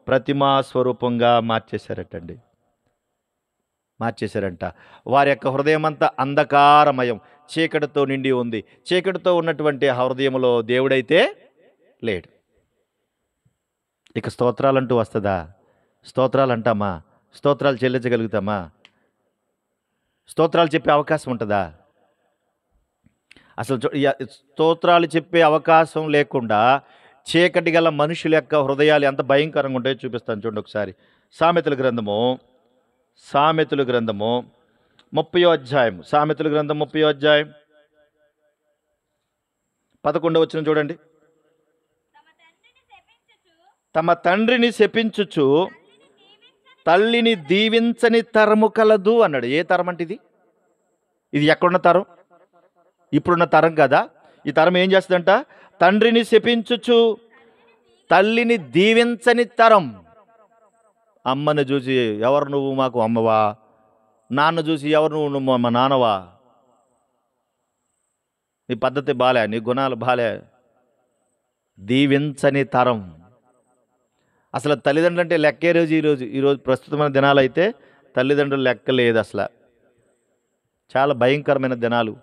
ప్రతిమా స్వరూపంగా మార్చేశారంట. వారి యొక్క హృదయం అంతా అంధకారమయం, చీకటితో నిండి ఉంది. చీకటితో ఉన్నటువంటి హృదయంలో దేవుడైతే లేడు. ఇక స్తోత్రాలంటూ వస్తుందా? స్తోత్రాలు అంటామా? స్తోత్రాలు చెల్లించగలుగుతామా? స్తోత్రాలు చెప్పే అవకాశం ఉంటుందా? అసలు స్తోత్రాలు చెప్పే అవకాశం లేకుండా చీకటి గల మనుషుల యొక్క హృదయాలు ఎంత భయంకరంగా ఉంటాయో చూపిస్తాను చూడండి ఒకసారి. సామెతల గ్రంథము 30వ అధ్యాయం, సామెతల గ్రంథం 30వ అధ్యాయం 11వ వచనం చూడండి. తమ తండ్రిని శపించుచు తల్లిని దీవించని తరము కలదు అన్నాడు. ఏ తరం అంటే ఇది ఎక్కడున్న తరం? ఇప్పుడున్న తరం కదా. ఈ తరం ఏం చేస్తుందంట? తండ్రిని శపించుచు తల్లిని దీవించని తరం. అమ్మని చూసి ఎవరు నువ్వు మాకు అమ్మవా, నాన్న చూసి ఎవరు నువ్వు మా నాన్నవా, నీ పద్ధతి బాలే, నీ గుణాలు బాలే. దీవించని తరం. అసలు తల్లిదండ్రులు అంటే లెక్కే రోజు ఈరోజు ప్రస్తుతమైన దినాలు అయితే తల్లిదండ్రులు లెక్క లేదు అసలు. చాలా భయంకరమైన దినాలు.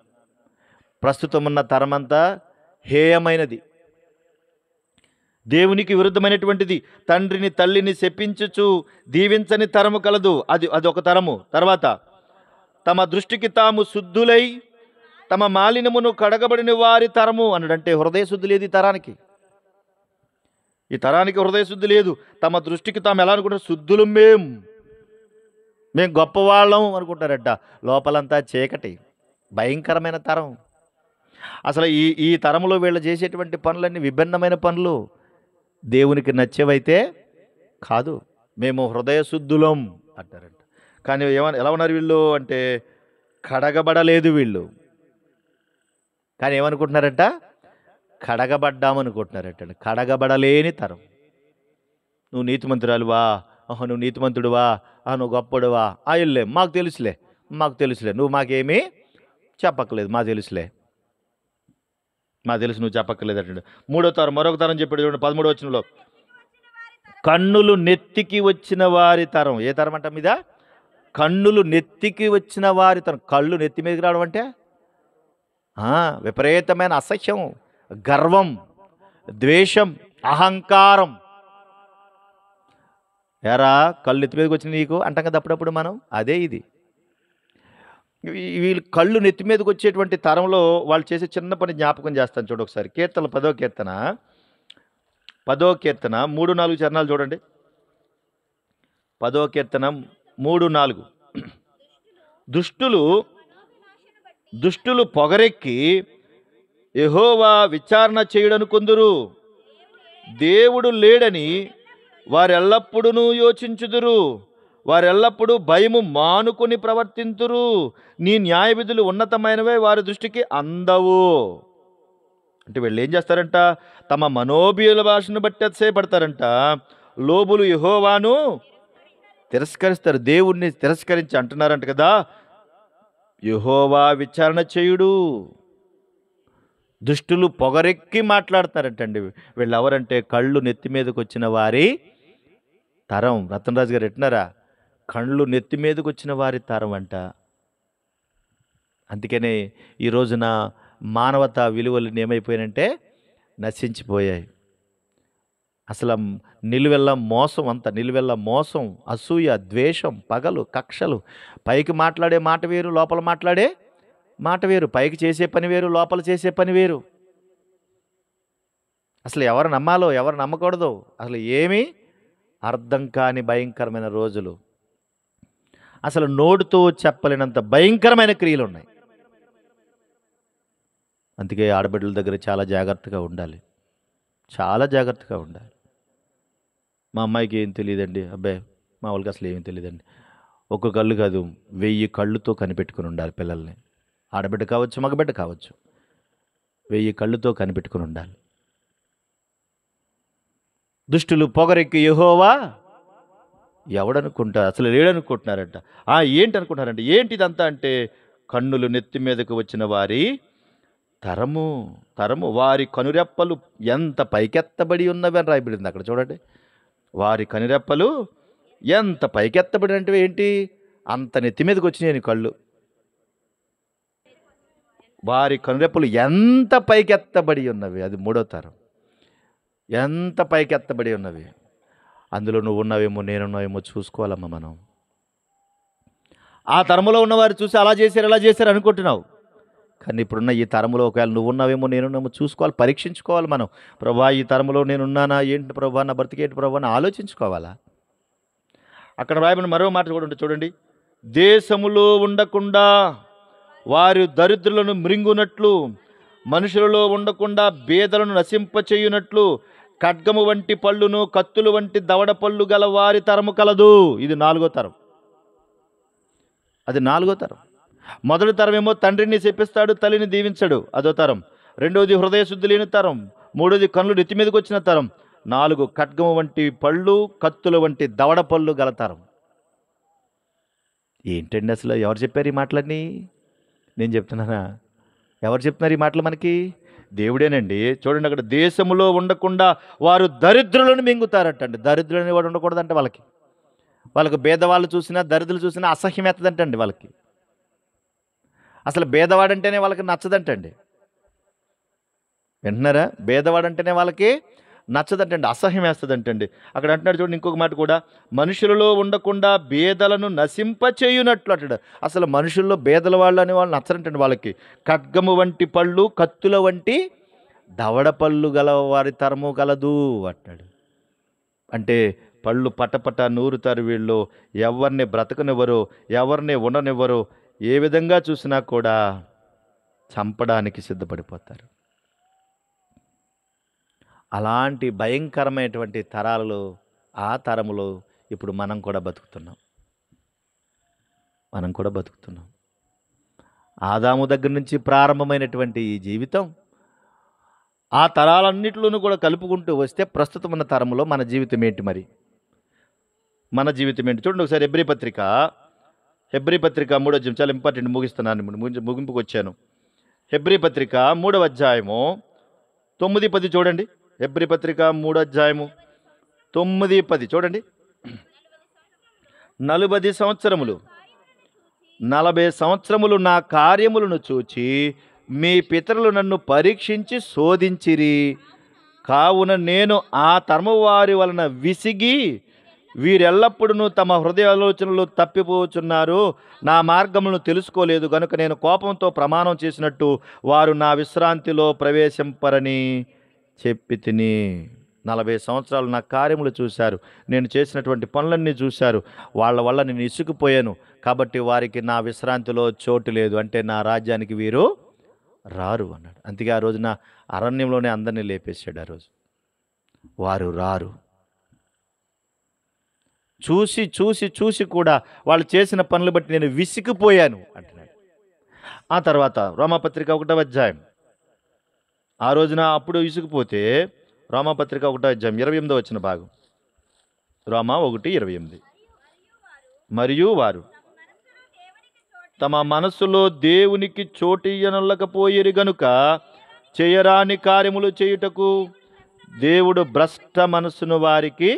ప్రస్తుతం ఉన్న తరమంతా హేయమైనది, దేవునికి విరుద్ధమైనటువంటిది. తండ్రిని తల్లిని శపించుచు దీవించని తరము కలదు. అది ఒక తరము. తర్వాత తమ దృష్టికి తాము శుద్ధులై తమ మాలినమును కడగబడిన వారి తరము అన్నాడంటే హృదయ శుద్ధి లేదు ఈ తరానికి హృదయ శుద్ధి లేదు. తమ దృష్టికి తాము ఎలా అనుకుంటారు? శుద్ధులు మేము గొప్పవాళ్ళం అనుకుంటారట. లోపలంతా చీకటి, భయంకరమైన తరం. అసలు ఈ తరంలో వీళ్ళు చేసేటువంటి పనులన్నీ విభిన్నమైన పనులు, దేవునికి నచ్చేవైతే కాదు. మేము హృదయ శుద్ధులం అంటారంట. కానీ ఎలా ఉన్నారు వీళ్ళు అంటే కడగబడలేదు వీళ్ళు. కానీ ఏమనుకుంటున్నారంట? కడగబడ్డామనుకుంటున్నారట. కడగబడలేని తరం. నువ్వు నీతిమంతురాలువా? నువ్వు నీతిమంతుడువా? నువ్వు గొప్పడువా? ఇల్లే మాకు తెలుసులే నువ్వు మాకేమీ చెప్పక్కలేదు, మాకు తెలుసు, నువ్వు చెప్పక్కర్లేదట. మూడో తరం, మరొక తరం చెప్పాడు చూడండి 13వ వచనంలో. కన్నులు నెత్తికి వచ్చిన వారి తరం. ఏ తరం అంట మీద? కన్నులు నెత్తికి వచ్చిన వారి తరం. కళ్ళు నెత్తి మీదకి రావడం అంటే విపరీతమైన అసహ్యం, గర్వం, ద్వేషం, అహంకారం. ఎరా కళ్ళు నెత్తి మీదకి వచ్చిన నీకు అంటాం కదా అప్పుడప్పుడు మనం. అదే ఇది. వీళ్ళు కళ్ళు నెత్తి మీదకి వచ్చేటువంటి తరంలో వాళ్ళు చేసే చిన్న పని జ్ఞాపకం చేస్తాను చూడు ఒకసారి. కీర్తనలు 10వ కీర్తన 3-4 చరణాలు చూడండి. 10వ కీర్తన 3-4. దుష్టులు పొగరెక్కి యెహోవా విచారణ చేయడనుకొందురు. దేవుడు లేడని వారెల్లప్పుడూ యోచించుదురు. వారెల్లప్పుడూ భయము మానుకొని ప్రవర్తింతురు. నీ న్యాయ విధులు ఉన్నతమైనవే, వారి దృష్టికి అందవు. అంటే వీళ్ళు ఏం చేస్తారంట? తమ మనోబీల భాషను బట్టి అతిశయపడతారంట. లోబులు యెహోవాను తిరస్కరిస్తారు, దేవుణ్ణి తిరస్కరించి అంటున్నారంట కదా, యెహోవా విచారణ చేయుడు. దుష్టులు పొగరెక్కి మాట్లాడతారంటండి. వీళ్ళు ఎవరంటే కళ్ళు నెత్తి మీదకి వచ్చిన వారి తరం. రతనరాజు గారు ఎట్టినారా? కళ్ళు నెత్తి మీదకి వచ్చిన వారి తరం అంట. అందుకనే ఈ రోజున మానవతా విలువలు ఏమైపోయాయంటే నశించిపోయాయి. అసలు నిలువెల్ల మోసం, అసూయ, ద్వేషం, పగలు, కక్షలు. పైకి మాట్లాడే మాట వేరు, లోపల మాట్లాడే మాట వేరు. పైకి చేసే పని వేరు, లోపల చేసే పని వేరు. అసలు ఎవరు నమ్మాలో ఎవరు నమ్మకూడదో అసలు ఏమీ అర్థం కాని భయంకరమైన రోజులు. అసలు నోటితో చెప్పలేనంత భయంకరమైన క్రియలు ఉన్నాయి. అందుకే ఆడబిడ్డల దగ్గర చాలా జాగ్రత్తగా ఉండాలి. మా అమ్మాయికి ఏం తెలియదండి, అబ్బాయి మా వాళ్ళకి అసలు ఏమీ తెలియదండి. ఒక కళ్ళు కాదు, 1000 కళ్ళుతో కనిపెట్టుకుని ఉండాలి పిల్లల్ని. ఆడబిడ్డ కావచ్చు, మగబిడ్డ కావచ్చు, 1000 కళ్ళుతో కనిపెట్టుకుని ఉండాలి. దుష్టులు పొగరెక్కి యెహోవా ఎవడనుకుంటారు? అసలు లేడనుకుంటున్నారంట. ఏంటి అనుకుంటున్నారంట? ఏంటిదంతా అంటే కన్నులు నెత్తి మీదకు వచ్చిన వారి తరము. వారి కనురెప్పలు ఎంత పైకెత్తబడి ఉన్నవి అని రాయబడింది అక్కడ చూడండి. వారి కనురెప్పలు ఎంత పైకెత్తబడి అంటే ఏంటి? అంత నెత్తి మీదకి వచ్చినాయి కళ్ళు. వారి కనురెప్పలు ఎంత పైకెత్తబడి ఉన్నవి. అది 3వ తరం. ఎంత పైకెత్తబడి ఉన్నవి. అందులో నువ్వు ఉన్నావేమో, నేనున్నావేమో చూసుకోవాలమ్మా మనం. ఆ తరములో ఉన్నవారు చూసి అలా చేశారు అనుకుంటున్నావు. కానీ ఇప్పుడున్న ఈ తరములో ఒకవేళ నువ్వు ఉన్నావేమో, నేనున్నామో చూసుకోవాలి, పరీక్షించుకోవాలి మనం. ప్రభా ఈ తరములో నేనున్నానా? ఏంటి ప్రభా నా బ్రతికేంటి ప్రభా అని ఆలోచించుకోవాలా. అక్కడ రాయబడిన మరో మాట కూడా చూడండి. దేశములో ఉండకుండా వారి దరిద్రులను మృంగునట్లు, మనుషులలో ఉండకుండా బేదలను నశింపచేయునట్లు ఖడ్గము వంటి పళ్ళును కత్తులు వంటి దవడ పళ్ళు గల వారి తరము కలదు. ఇది 4వ తరం. అది 4వ తరం. మొదటి తరం ఏమో తండ్రిని శపిస్తాడు, తల్లిని దీవించడు, అదో తరం. రెండవది హృదయ శుద్ధి లేని తరం. మూడోది కళ్ళు నెత్తి మీదకి వచ్చిన తరం. 4 ఖడ్గము వంటి పళ్ళు, కత్తుల వంటి దవడ పళ్ళు గల తరం. ఏంటండి అసలు ఎవరు చెప్పారు ఈ మాటలన్నీ? నేను చెప్తున్నానా? ఎవరు చెప్తున్నారు ఈ మాటలు మనకి? దేవుడేనండి. చూడండి అక్కడ దేశములో ఉండకుండా వారు దరిద్రులను మింగుతారటండి. దరిద్రులని వాడు ఉండకూడదంట వాళ్ళకి. వాళ్ళకు బీదవాళ్ళు చూసినా, దరిద్రులు చూసినా అసహ్యం ఎత్తదంటండి వాళ్ళకి. అసలు బీదవాడంటేనే వాళ్ళకి నచ్చదంటండి. వింటున్నారా? బీదవాడంటేనే వాళ్ళకి నచ్చదంటండి, అసహ్యం వేస్తదంటండి. అక్కడ అంటున్నాడు చూడండి ఇంకొక మాట కూడా, మనుషులలో ఉండకుండా బేదలను నశింపచేయునట్లు అంటాడు. అసలు మనుషుల్లో బేదల వాళ్ళు అనే వాళ్ళు నచ్చరంటండి వాళ్ళకి. ఖడ్గము వంటి పళ్ళు, కత్తుల వంటి దవడ పళ్ళు గల వారి తరము గలదు అంటాడు. అంటే పళ్ళు పటపట నూరుతారు వీళ్ళు. ఎవరిని బ్రతకనివ్వరు, ఎవరిని ఉండనివ్వరు. ఏ విధంగా చూసినా కూడా చంపడానికి సిద్ధపడిపోతారు. అలాంటి భయంకరమైనటువంటి తరాలలో, ఆ తరములో ఇప్పుడు మనం కూడా బతుకుతున్నాం. మనం కూడా బతుకుతున్నాం. ఆదాము దగ్గర నుంచి ప్రారంభమైనటువంటి ఈ జీవితం ఆ తరాలన్నిటిలోనూ కూడా కలుపుకుంటూ వస్తే ప్రస్తుతం ఉన్న తరంలో మన జీవితం ఏంటి మరి? మన జీవితం ఏంటి? చూడండి ఒకసారి హెబ్రీ పత్రిక 3వ అధ్యాయం, చాలా ఇంపార్టెంట్, ముగిస్తున్నాను, ముగింపుకు వచ్చాను. హెబ్రీ పత్రిక 3వ అధ్యాయము 9-10 చూడండి. హెబ్రీ పత్రిక 3వ అధ్యాయము 9-10 చూడండి. 40 సంవత్సరములు 40 సంవత్సరములు నా కార్యములను చూచి మీ పితరులు నన్ను పరీక్షించి శోధించిరి. కావున నేను ఆ తరము వారి వలన విసిగి వీరెల్లప్పుడూ తమ హృదయ ఆలోచనలు తప్పిపోచున్నారు, నా మార్గములను తెలుసుకోలేదు గనుక నేను కోపంతో ప్రమాణం చేసినట్టు వారు నా విశ్రాంతిలో ప్రవేశింపరని చెప్పి తిని. 40 సంవత్సరాలు నా కార్యములు చూశారు, నేను చేసినటువంటి పనులన్నీ చూశారు. వాళ్ళ వల్ల నేను ఇసుకుపోయాను, కాబట్టి వారికి నా విశ్రాంతిలో చోటు లేదు, అంటే నా రాజ్యానికి వీరు రారు అన్నాడు. అందుకే ఆ రోజున అరణ్యంలోనే అందరినీ లేపేశాడు. ఆ రోజు వారు రారు. చూసి చూసి చూసి కూడా వాళ్ళు చేసిన పనులు బట్టి నేను విసిగిపోయాను అంటున్నాడు. ఆ తర్వాత రోమాపత్రిక 1వ అధ్యాయం, ఆ రోజున అప్పుడు విసిగిపోతే రోమాపత్రిక 1వ అధ్యాయం 28వ వచన భాగం, రోమా 1:28. మరియు వారు తమ మనస్సులో దేవునికి చోటియ్యనొల్లకపోయిరి గనుక చేయరాని కార్యములు చేయుటకు దేవుడు భ్రష్ట మనస్సును వారికి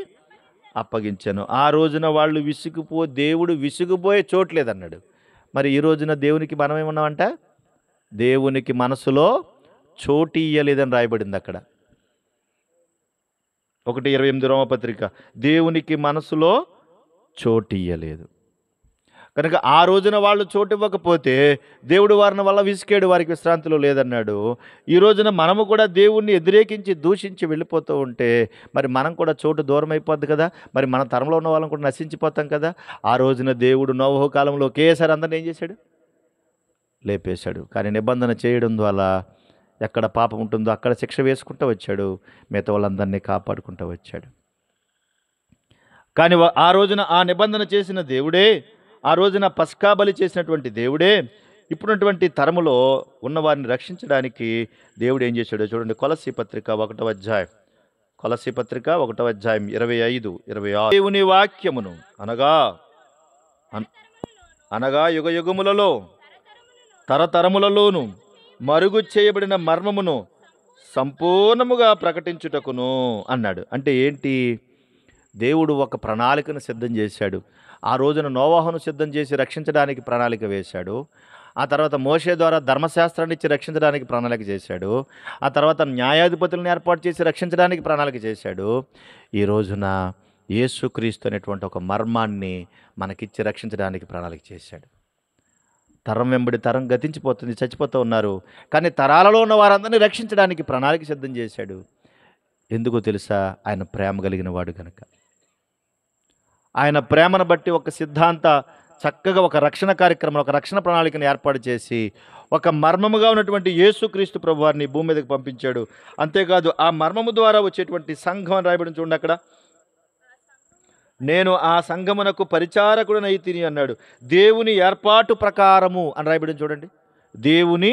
అప్పగించాను. ఆ రోజున వాళ్ళు దేవుడు విసిగిపోయే చోట్లేదన్నాడు. మరి ఈ రోజున దేవునికి మనం ఏమన్నామంట? దేవునికి మనసులో చోటు ఇయ్యలేదని రాయబడింది అక్కడ. 1:28 రోమపత్రిక, దేవునికి మనసులో చోటు ఇయ్యలేదు కనుక ఆ రోజున వాళ్ళు చోటు ఇవ్వకపోతే దేవుడు వారిని వల్ల విసికాడు, వారికి విశ్రాంతిలో లేదన్నాడు. ఈ రోజున మనము కూడా దేవుణ్ణి వ్యతిరేకించి దూషించి వెళ్ళిపోతూ ఉంటే మరి మనం కూడా చోటు దూరం అయిపోద్ది కదా. మరి మన తరంలో ఉన్న వాళ్ళని కూడా నశించిపోతాం కదా. ఆ రోజున దేవుడు నోవహు కాలంలో ఒకేసారి అందరిని ఏం చేశాడు? లేపేశాడు. కానీ నిబంధన చేయడం ద్వారా ఎక్కడ పాపం ఉంటుందో అక్కడ శిక్ష వేసుకుంటూ వచ్చాడు, మిగతా వాళ్ళందరినీ కాపాడుకుంటూ వచ్చాడు. కానీ ఆ రోజున ఆ నిబంధన చేసిన దేవుడే, ఆ రోజున పస్కా బలి చేసినటువంటి దేవుడే ఇప్పుడున్నటువంటి తరములో ఉన్నవారిని రక్షించడానికి దేవుడు ఏం చేశాడో చూడండి. కొలస్సీ పత్రిక 1వ అధ్యాయం, కొలస్సీ పత్రిక 1వ అధ్యాయం 25-26. దేవుని వాక్యమును అనగా యుగయుగములలో తరతరములలోను మరుగు చేయబడిన మర్మమును సంపూర్ణముగా ప్రకటించుటకును అన్నాడు. అంటే ఏంటి? దేవుడు ఒక ప్రణాళికను సిద్ధం చేశాడు. ఆ రోజున నోవాహును సిద్ధం చేసి రక్షించడానికి ప్రణాళిక వేశాడు. ఆ తర్వాత మోషే ద్వారా ధర్మశాస్త్రాన్ని ఇచ్చి రక్షించడానికి ప్రణాళిక చేశాడు. ఆ తర్వాత న్యాయాధిపతులను ఏర్పాటు చేసి రక్షించడానికి ప్రణాళిక చేశాడు. ఈ రోజున యేసుక్రీస్తు అనేటువంటి ఒక మర్మాన్ని మనకిచ్చి రక్షించడానికి ప్రణాళిక చేశాడు. తరం వెంబడి తరం గతించిపోతుంది, చచ్చిపోతూ ఉన్నారు. కానీ తరాలలో ఉన్న వారందరినీ రక్షించడానికి ప్రణాళిక సిద్ధం చేశాడు. ఎందుకో తెలుసా? ఆయన ప్రేమ కలిగిన వాడు కనుక. ఆయన ప్రేమను బట్టి ఒక సిద్ధాంత చక్కగా ఒక రక్షణ కార్యక్రమం, ఒక రక్షణ ప్రణాళికను ఏర్పాటు చేసి ఒక మర్మముగా ఉన్నటువంటి యేసుక్రీస్తు ప్రభువారిని భూమి మీదకి పంపించాడు. అంతేకాదు ఆ మర్మము ద్వారా వచ్చేటువంటి సంఘం అని రాయబడి చూడండి అక్కడ, నేను ఆ సంఘమునకు పరిచారకుడనైతిని అన్నాడు. దేవుని ఏర్పాటు ప్రకారము అని రాయబడి చూడండి. దేవుని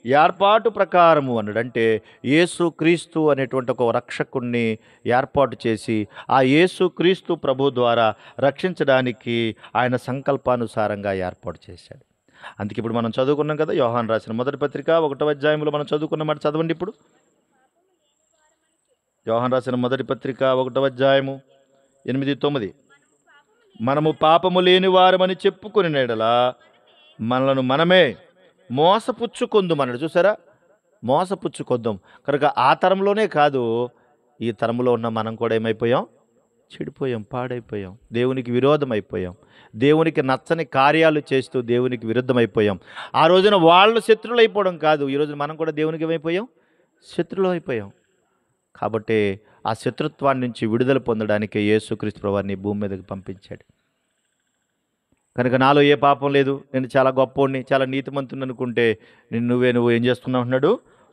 ఏర్పాటు ప్రకారము అన్నాడు. అంటే యేసుక్రీస్తు అనేటువంటి ఒక రక్షకుణ్ణి ఏర్పాటు చేసి ఆ యేసుక్రీస్తు ప్రభు ద్వారా రక్షించడానికి ఆయన సంకల్పానుసారంగా ఏర్పాటు చేశాడు. అందుకే ఇప్పుడు మనం చదువుకున్నాం కదా, యోహాను రాసిన మొదటి పత్రిక 1వ అధ్యాయంలో మనం చదువుకున్న మాట చదవండి ఇప్పుడు. యోహాను రాసిన మొదటి పత్రిక 1వ అధ్యాయము 8, 9. మనము పాపము లేని వారమని చెప్పుకుని ఎడలా మనలను మనమే మోసపుచ్చుకొందుమన్నాడు. చూసారా, మోసపుచ్చుకొద్దాం. కనుక ఆ తరంలోనే కాదు, ఈ తరంలో ఉన్న మనం కూడా ఏమైపోయాం? చెడిపోయాం, పాడైపోయాం, దేవునికి విరోధం అయిపోయాం, దేవునికి నచ్చని కార్యాలు చేస్తూ దేవునికి విరుద్ధమైపోయాం. ఆ రోజున వాళ్ళు శత్రువులు అయిపోవడం కాదు, ఈ రోజున మనం కూడా దేవునికి ఏమైపోయాం? శత్రువులు అయిపోయాం. కాబట్టి ఆ శత్రుత్వాన్ని నుంచి విడుదల పొందడానికి యేసుక్రీస్తు ప్రభువారిని భూమి మీదకి పంపించాడు. కనుక నాలో ఏ పాపం లేదు, నేను చాలా గొప్పోడిని, చాలా నీతిమంతుని అనుకుంటే నువ్వు ఏం చేస్తున్నావు అన్నాడు?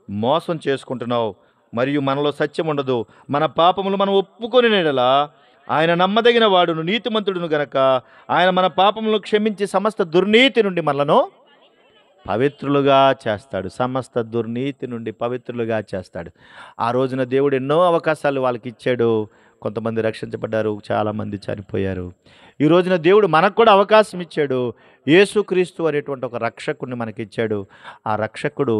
మోసం చేసుకుంటున్నావు. మరియు మనలో సత్యం ఉండదు. మన పాపములు మనం ఒప్పుకొని నెడలా ఆయన నమ్మదగిన వాడును, నీతిమంతుడును గనక ఆయన మన పాపములను క్షమించి సమస్త దుర్నీతి నుండి మనలను పవిత్రులుగా చేస్తాడు. సమస్త దుర్నీతి నుండి పవిత్రులుగా చేస్తాడు. ఆ రోజున దేవుడు ఎన్నో అవకాశాలు వాళ్ళకి ఇచ్చాడు. కొంతమంది రక్షించబడ్డారు, చాలామంది చనిపోయారు. ఈ రోజున దేవుడు మనకు కూడా అవకాశం ఇచ్చాడు. యేసుక్రీస్తు అనేటువంటి ఒక రక్షకుడిని మనకి ఇచ్చాడు. ఆ రక్షకుడు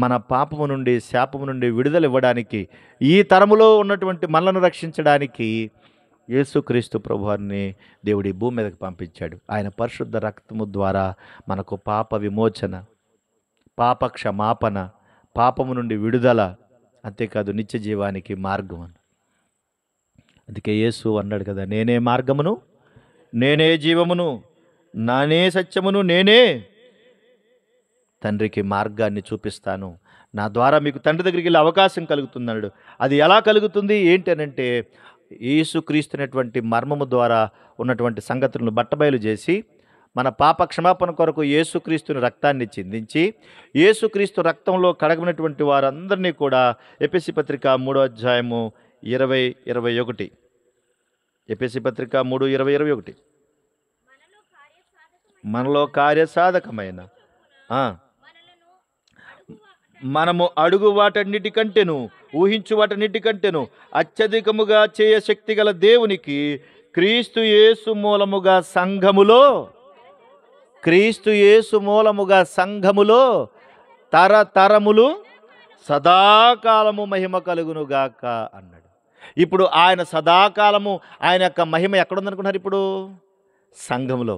మన పాపము నుండి, శాపము నుండి విడుదల ఇవ్వడానికి, ఈ తరములో ఉన్నటువంటి మనలను రక్షించడానికి యేసుక్రీస్తు ప్రభువారిని దేవుడి భూమి మీదకి పంపించాడు. ఆయన పరిశుద్ధ రక్తము ద్వారా మనకు పాప విమోచన, పాప క్షమాపణ, పాపము నుండి విడుదల, అంతేకాదు నిత్య జీవానికి మార్గం. అందుకే యేసు అన్నాడు కదా, నేనే మార్గమును, నేనే జీవమును, నానే సత్యమును, నేనే తండ్రికి మార్గాన్ని చూపిస్తాను. నా ద్వారా మీకు తండ్రి దగ్గరికి వెళ్ళే అవకాశం కలుగుతుందన్నాడు. అది ఎలా కలుగుతుంది ఏంటి అనంటే, యేసుక్రీస్తునటువంటి మర్మము ద్వారా ఉన్నటువంటి సంగతులను బట్టబయలు చేసి, మన పాప క్షమాపణ కొరకు యేసుక్రీస్తుని రక్తాన్ని చిందించి, యేసుక్రీస్తు రక్తంలో కడగనటువంటి వారందరినీ కూడా ఎఫెసీ పత్రిక 3వ అధ్యాయము 20, 21. ఎఫెసీ పత్రిక 3, 20, 21. మనలో కార్యసాధకమైన మనము అడుగు వాటన్నిటికంటేను, ఊహించు వాటన్నిటికంటేను అత్యధికముగా చేయ శక్తి గల దేవునికి క్రీస్తు యేసు మూలముగా సంఘములో తరతరములు సదాకాలము మహిమ కలుగునుగాక అన్నాడు. ఇప్పుడు ఆయన సదాకాలము, ఆయన యొక్క మహిమ ఎక్కడుందనుకున్నారు? ఇప్పుడు సంఘములో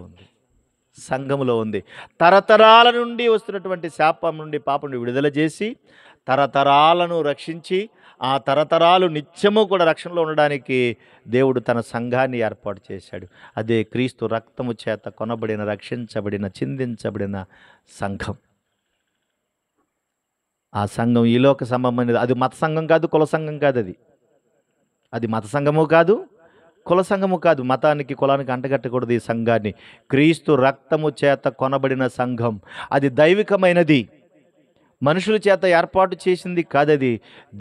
ఉంది. తరతరాల నుండి వస్తున్నటువంటి శాపం నుండి, పాపం నుండి విడుదల చేసి, తరతరాలను రక్షించి, ఆ తరతరాలు నిత్యము కూడా రక్షణలో ఉండడానికి దేవుడు తన సంఘాన్ని ఏర్పాటు చేశాడు. అదే క్రీస్తు రక్తము చేత కొనబడిన, రక్షించబడిన, చిందించబడిన సంఘం. ఆ సంఘం ఈ లోక సంబంధమైనది. అది మత సంఘం కాదు, కుల సంఘం కాదు. అది మత సంఘము కాదు, కుల సంఘము కాదు. మతానికి, కులానికి అంటగట్టకూడదు ఈ సంఘాన్ని. క్రీస్తు రక్తము చేత కొనబడిన సంఘం. అది దైవికమైనది, మనుషుల చేత ఏర్పాటు చేసింది కాదది.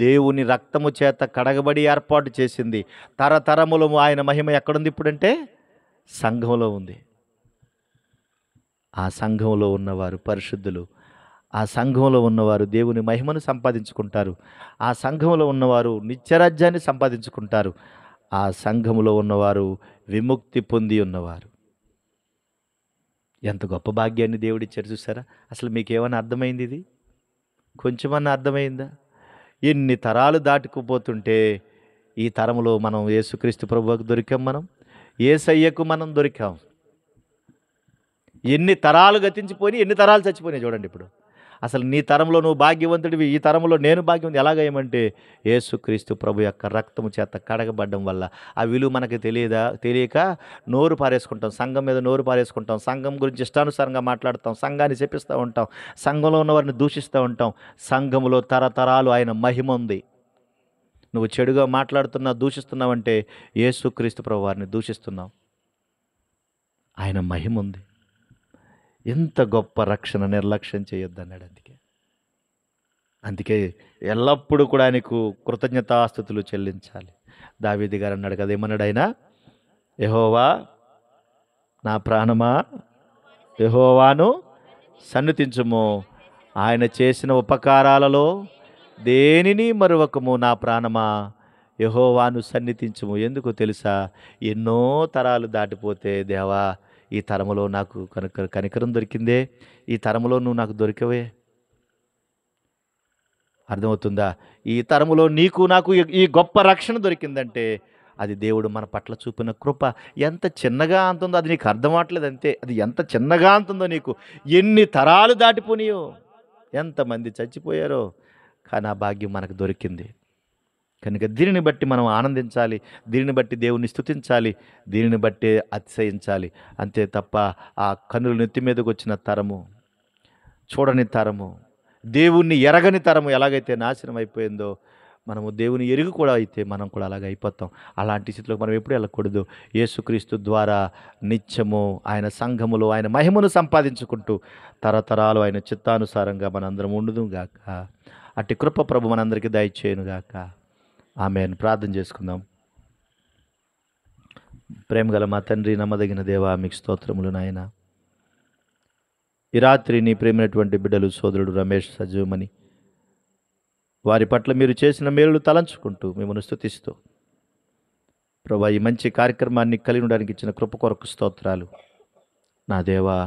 దేవుని రక్తము చేత కడగబడి ఏర్పాటు చేసింది. తరతరములు ఆయన మహిమ ఎక్కడుంది ఇప్పుడంటే? సంఘంలో ఉంది. ఆ సంఘంలో ఉన్నవారు పరిశుద్ధులు. ఆ సంఘంలో ఉన్నవారు దేవుని మహిమను సంపాదించుకుంటారు. ఆ సంఘంలో ఉన్నవారు నిత్యరాజ్యాన్ని సంపాదించుకుంటారు. ఆ సంఘములో ఉన్నవారు విముక్తి పొంది ఉన్నవారు. ఎంత గొప్ప భాగ్యాన్ని దేవుడిచ్చారు చూసారా? అసలు మీకేమైనా అర్థమైంది? ఇది కొంచెమన్నా అర్థమైందా? ఎన్ని తరాలు దాటుకుపోతుంటే ఈ తరములో మనం యేసుక్రీస్తు ప్రభువుకు దొరికాం, మనం యేసయ్యకు మనం దొరికాం. ఎన్ని తరాలు గతించిపోయి, ఎన్ని తరాలు చచ్చిపోయినాయి చూడండి. ఇప్పుడు అసలు నీ తరంలో నువ్వు భాగ్యవంతుడివి, ఈ తరంలో నేను భాగ్యవంతుడు. ఎలాగేయమంటే యేసుక్రీస్తు ప్రభు యొక్క రక్తము చేత కడగబడ్డం వల్ల. ఆ విలువ మనకి తెలియక నోరు పారేసుకుంటాం, సంఘం మీద నోరు పారేసుకుంటాం, సంఘం గురించి ఇష్టానుసారంగా మాట్లాడతాం, సంఘాన్ని చెప్పిస్తూ ఉంటాం, సంఘంలో ఉన్నవారిని దూషిస్తూ ఉంటాం. సంఘములో తరతరాలు ఆయన మహిమ ఉంది. నువ్వు చెడుగా మాట్లాడుతున్నా, దూషిస్తున్నావంటే యేసుక్రీస్తు ప్రభు వారిని దూషిస్తున్నావు. ఆయన మహిమ ఉంది. ఎంత గొప్ప రక్షణ, నిర్లక్ష్యం చేయొద్దన్నాడు. అందుకే ఎల్లప్పుడూ కూడా ఆయనకు కృతజ్ఞతాస్తుతులు చెల్లించాలి. దావీదు గారు అన్నాడు కదా, ఏమన్నాడు ఆయన? యెహోవా నా ప్రాణమా యెహోవాను సన్నుతించుము, ఆయన చేసిన ఉపకారాలలో దేనిని మరువకము, నా ప్రాణమా యెహోవాను సన్నిధించుము. ఎందుకు తెలుసా? ఎన్నో తరాలు దాటిపోతే, దేవా ఈ తరములో నాకు కనికరం దొరికిందే, ఈ తరములో నువ్వు నాకు దొరికవే. అర్థమవుతుందా? ఈ తరములో నీకు నాకు ఈ గొప్ప రక్షణ దొరికిందంటే అది దేవుడు మన పట్ల చూపిన కృప. ఎంత చిన్నగా అంతుందో అది నీకు అర్థం అవ్వట్లేదు అంతే. అది ఎంత చిన్నగా అంతుందో నీకు. ఎన్ని తరాలు దాటిపోనియో, ఎంతమంది చచ్చిపోయారో, కానీ ఆ భాగ్యం మనకు దొరికింది. కనుక దీనిని బట్టి మనం ఆనందించాలి, దీనిని బట్టి దేవుణ్ణి స్తుతించాలి, దీనిని బట్టి అతిశయించాలి. అంతే తప్ప ఆ కన్నుల నెత్తి మీదకి వచ్చిన తరము, చూడని తరము, దేవుణ్ణి ఎరగని తరము ఎలాగైతే నాశనం అయిపోయిందో, మనము దేవుని ఎరుగు కూడా అయితే మనం కూడా అలాగ అయిపోతాం. అలాంటి స్థితిలో మనం ఎప్పుడు వెళ్ళకూడదు. యేసుక్రీస్తు ద్వారా నిత్యము ఆయన సంఘములో ఆయన మహిమను సంపాదించుకుంటూ తరతరాలు ఆయన చిత్తానుసారంగా మనందరం ఉండుదు గాక. అట్టి కృప ప్రభు మనందరికీ దయచేయును గాక. ఆమేన్. ప్రార్థన చేసుకుందాం. ప్రేమగల మా తండ్రి, నమ్మదగిన దేవా, మీకు స్తోత్రములు నాయన. ఈ రాత్రి నీ ప్రేమైనటువంటి బిడ్డలు సోదరుడు రమేష్ సజీవమని వారి పట్ల మీరు చేసిన మేలులు తలంచుకుంటూ మిమ్మల్ని స్తుతిస్తూ ప్రభా ఈ మంచి కార్యక్రమాన్ని కలిగి ఉండడానికి ఇచ్చిన కృప కొరకు స్తోత్రాలు. నా దేవా,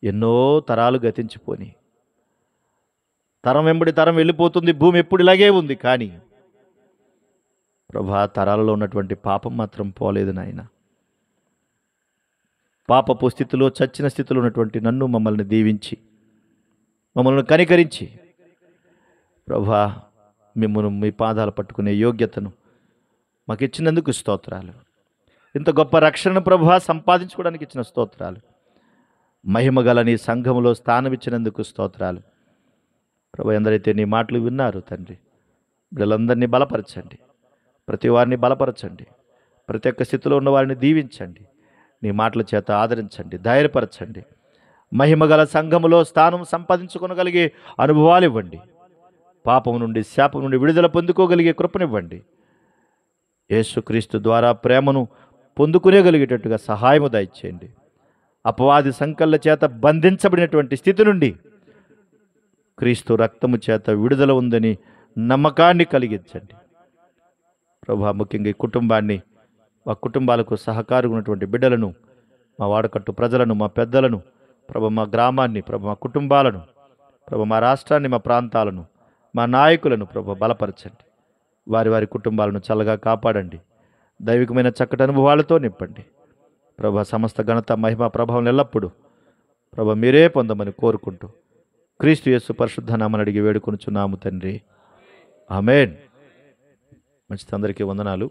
ఎన్నో తరాలు గతించిపోని, తరం వెంబడి తరం వెళ్ళిపోతుంది, భూమి ఎప్పుడు ఇలాగే ఉంది. కానీ ప్రభా తరాలలో ఉన్నటువంటి పాపం మాత్రం పోలేదు నాయన. పాపపు స్థితిలో, చచ్చిన స్థితిలో ఉన్నటువంటి నన్ను మమ్మల్ని దీవించి, మమ్మల్ని కనికరించి ప్రభా మిమ్మల్ని మీ పాదాలు పట్టుకునే యోగ్యతను మాకు ఇచ్చినందుకు స్తోత్రాలు. ఇంత గొప్ప రక్షణను ప్రభా సంపాదించుకోవడానికి ఇచ్చిన స్తోత్రాలు. మహిమ గల నీ సంఘములో స్థానం ఇచ్చినందుకు స్తోత్రాలు. ప్రభా ఎందరైతే నీ మాటలు విన్నారు తండ్రి, వీళ్ళందరినీ బలపరచండి, ప్రతి వారిని బలపరచండి, ప్రతి ఒక్క స్థితిలో ఉన్న వారిని దీవించండి, నీ మాటల చేత ఆదరించండి, ధైర్యపరచండి. మహిమగల సంఘములో స్థానం సంపాదించుకోగలిగే అనుభవాలు ఇవ్వండి. పాపం నుండి, శాపం నుండి విడుదల పొందుకోగలిగే కృపనివ్వండి. యేసుక్రీస్తు ద్వారా ప్రేమను పొందుకునేగలిగేటట్టుగా సహాయము దయచేయండి. అపవాది సంకళ్ళ చేత బంధించబడినటువంటి స్థితి నుండి క్రీస్తు రక్తము చేత విడుదల ఉందని నమ్మకాన్ని కలిగించండి. ప్రభా ముఖ్యంగా ఈ కుటుంబాన్ని, మా కుటుంబాలకు సహకారం ఉన్నటువంటి బిడ్డలను, మా వాడకట్టు ప్రజలను, మా పెద్దలను, ప్రభు మా గ్రామాన్ని, ప్రభు మా కుటుంబాలను, ప్రభు మా రాష్ట్రాన్ని, మా ప్రాంతాలను, మా నాయకులను ప్రభు బలపరచండి. వారి వారి కుటుంబాలను చల్లగా కాపాడండి. దైవికమైన చక్కటి అనుభవాలతో నింపండి. ప్రభు సమస్త ఘనత, మహిమ, ప్రభావం ఎల్లప్పుడూ ప్రభు మీరే పొందమని కోరుకుంటూ క్రీస్తు యేసు పరిశుద్ధ నామమున అడిగి వేడుకొనుచున్నాము తండ్రి. ఆమేన్. మంచిది. అందరికీ వందనాలు.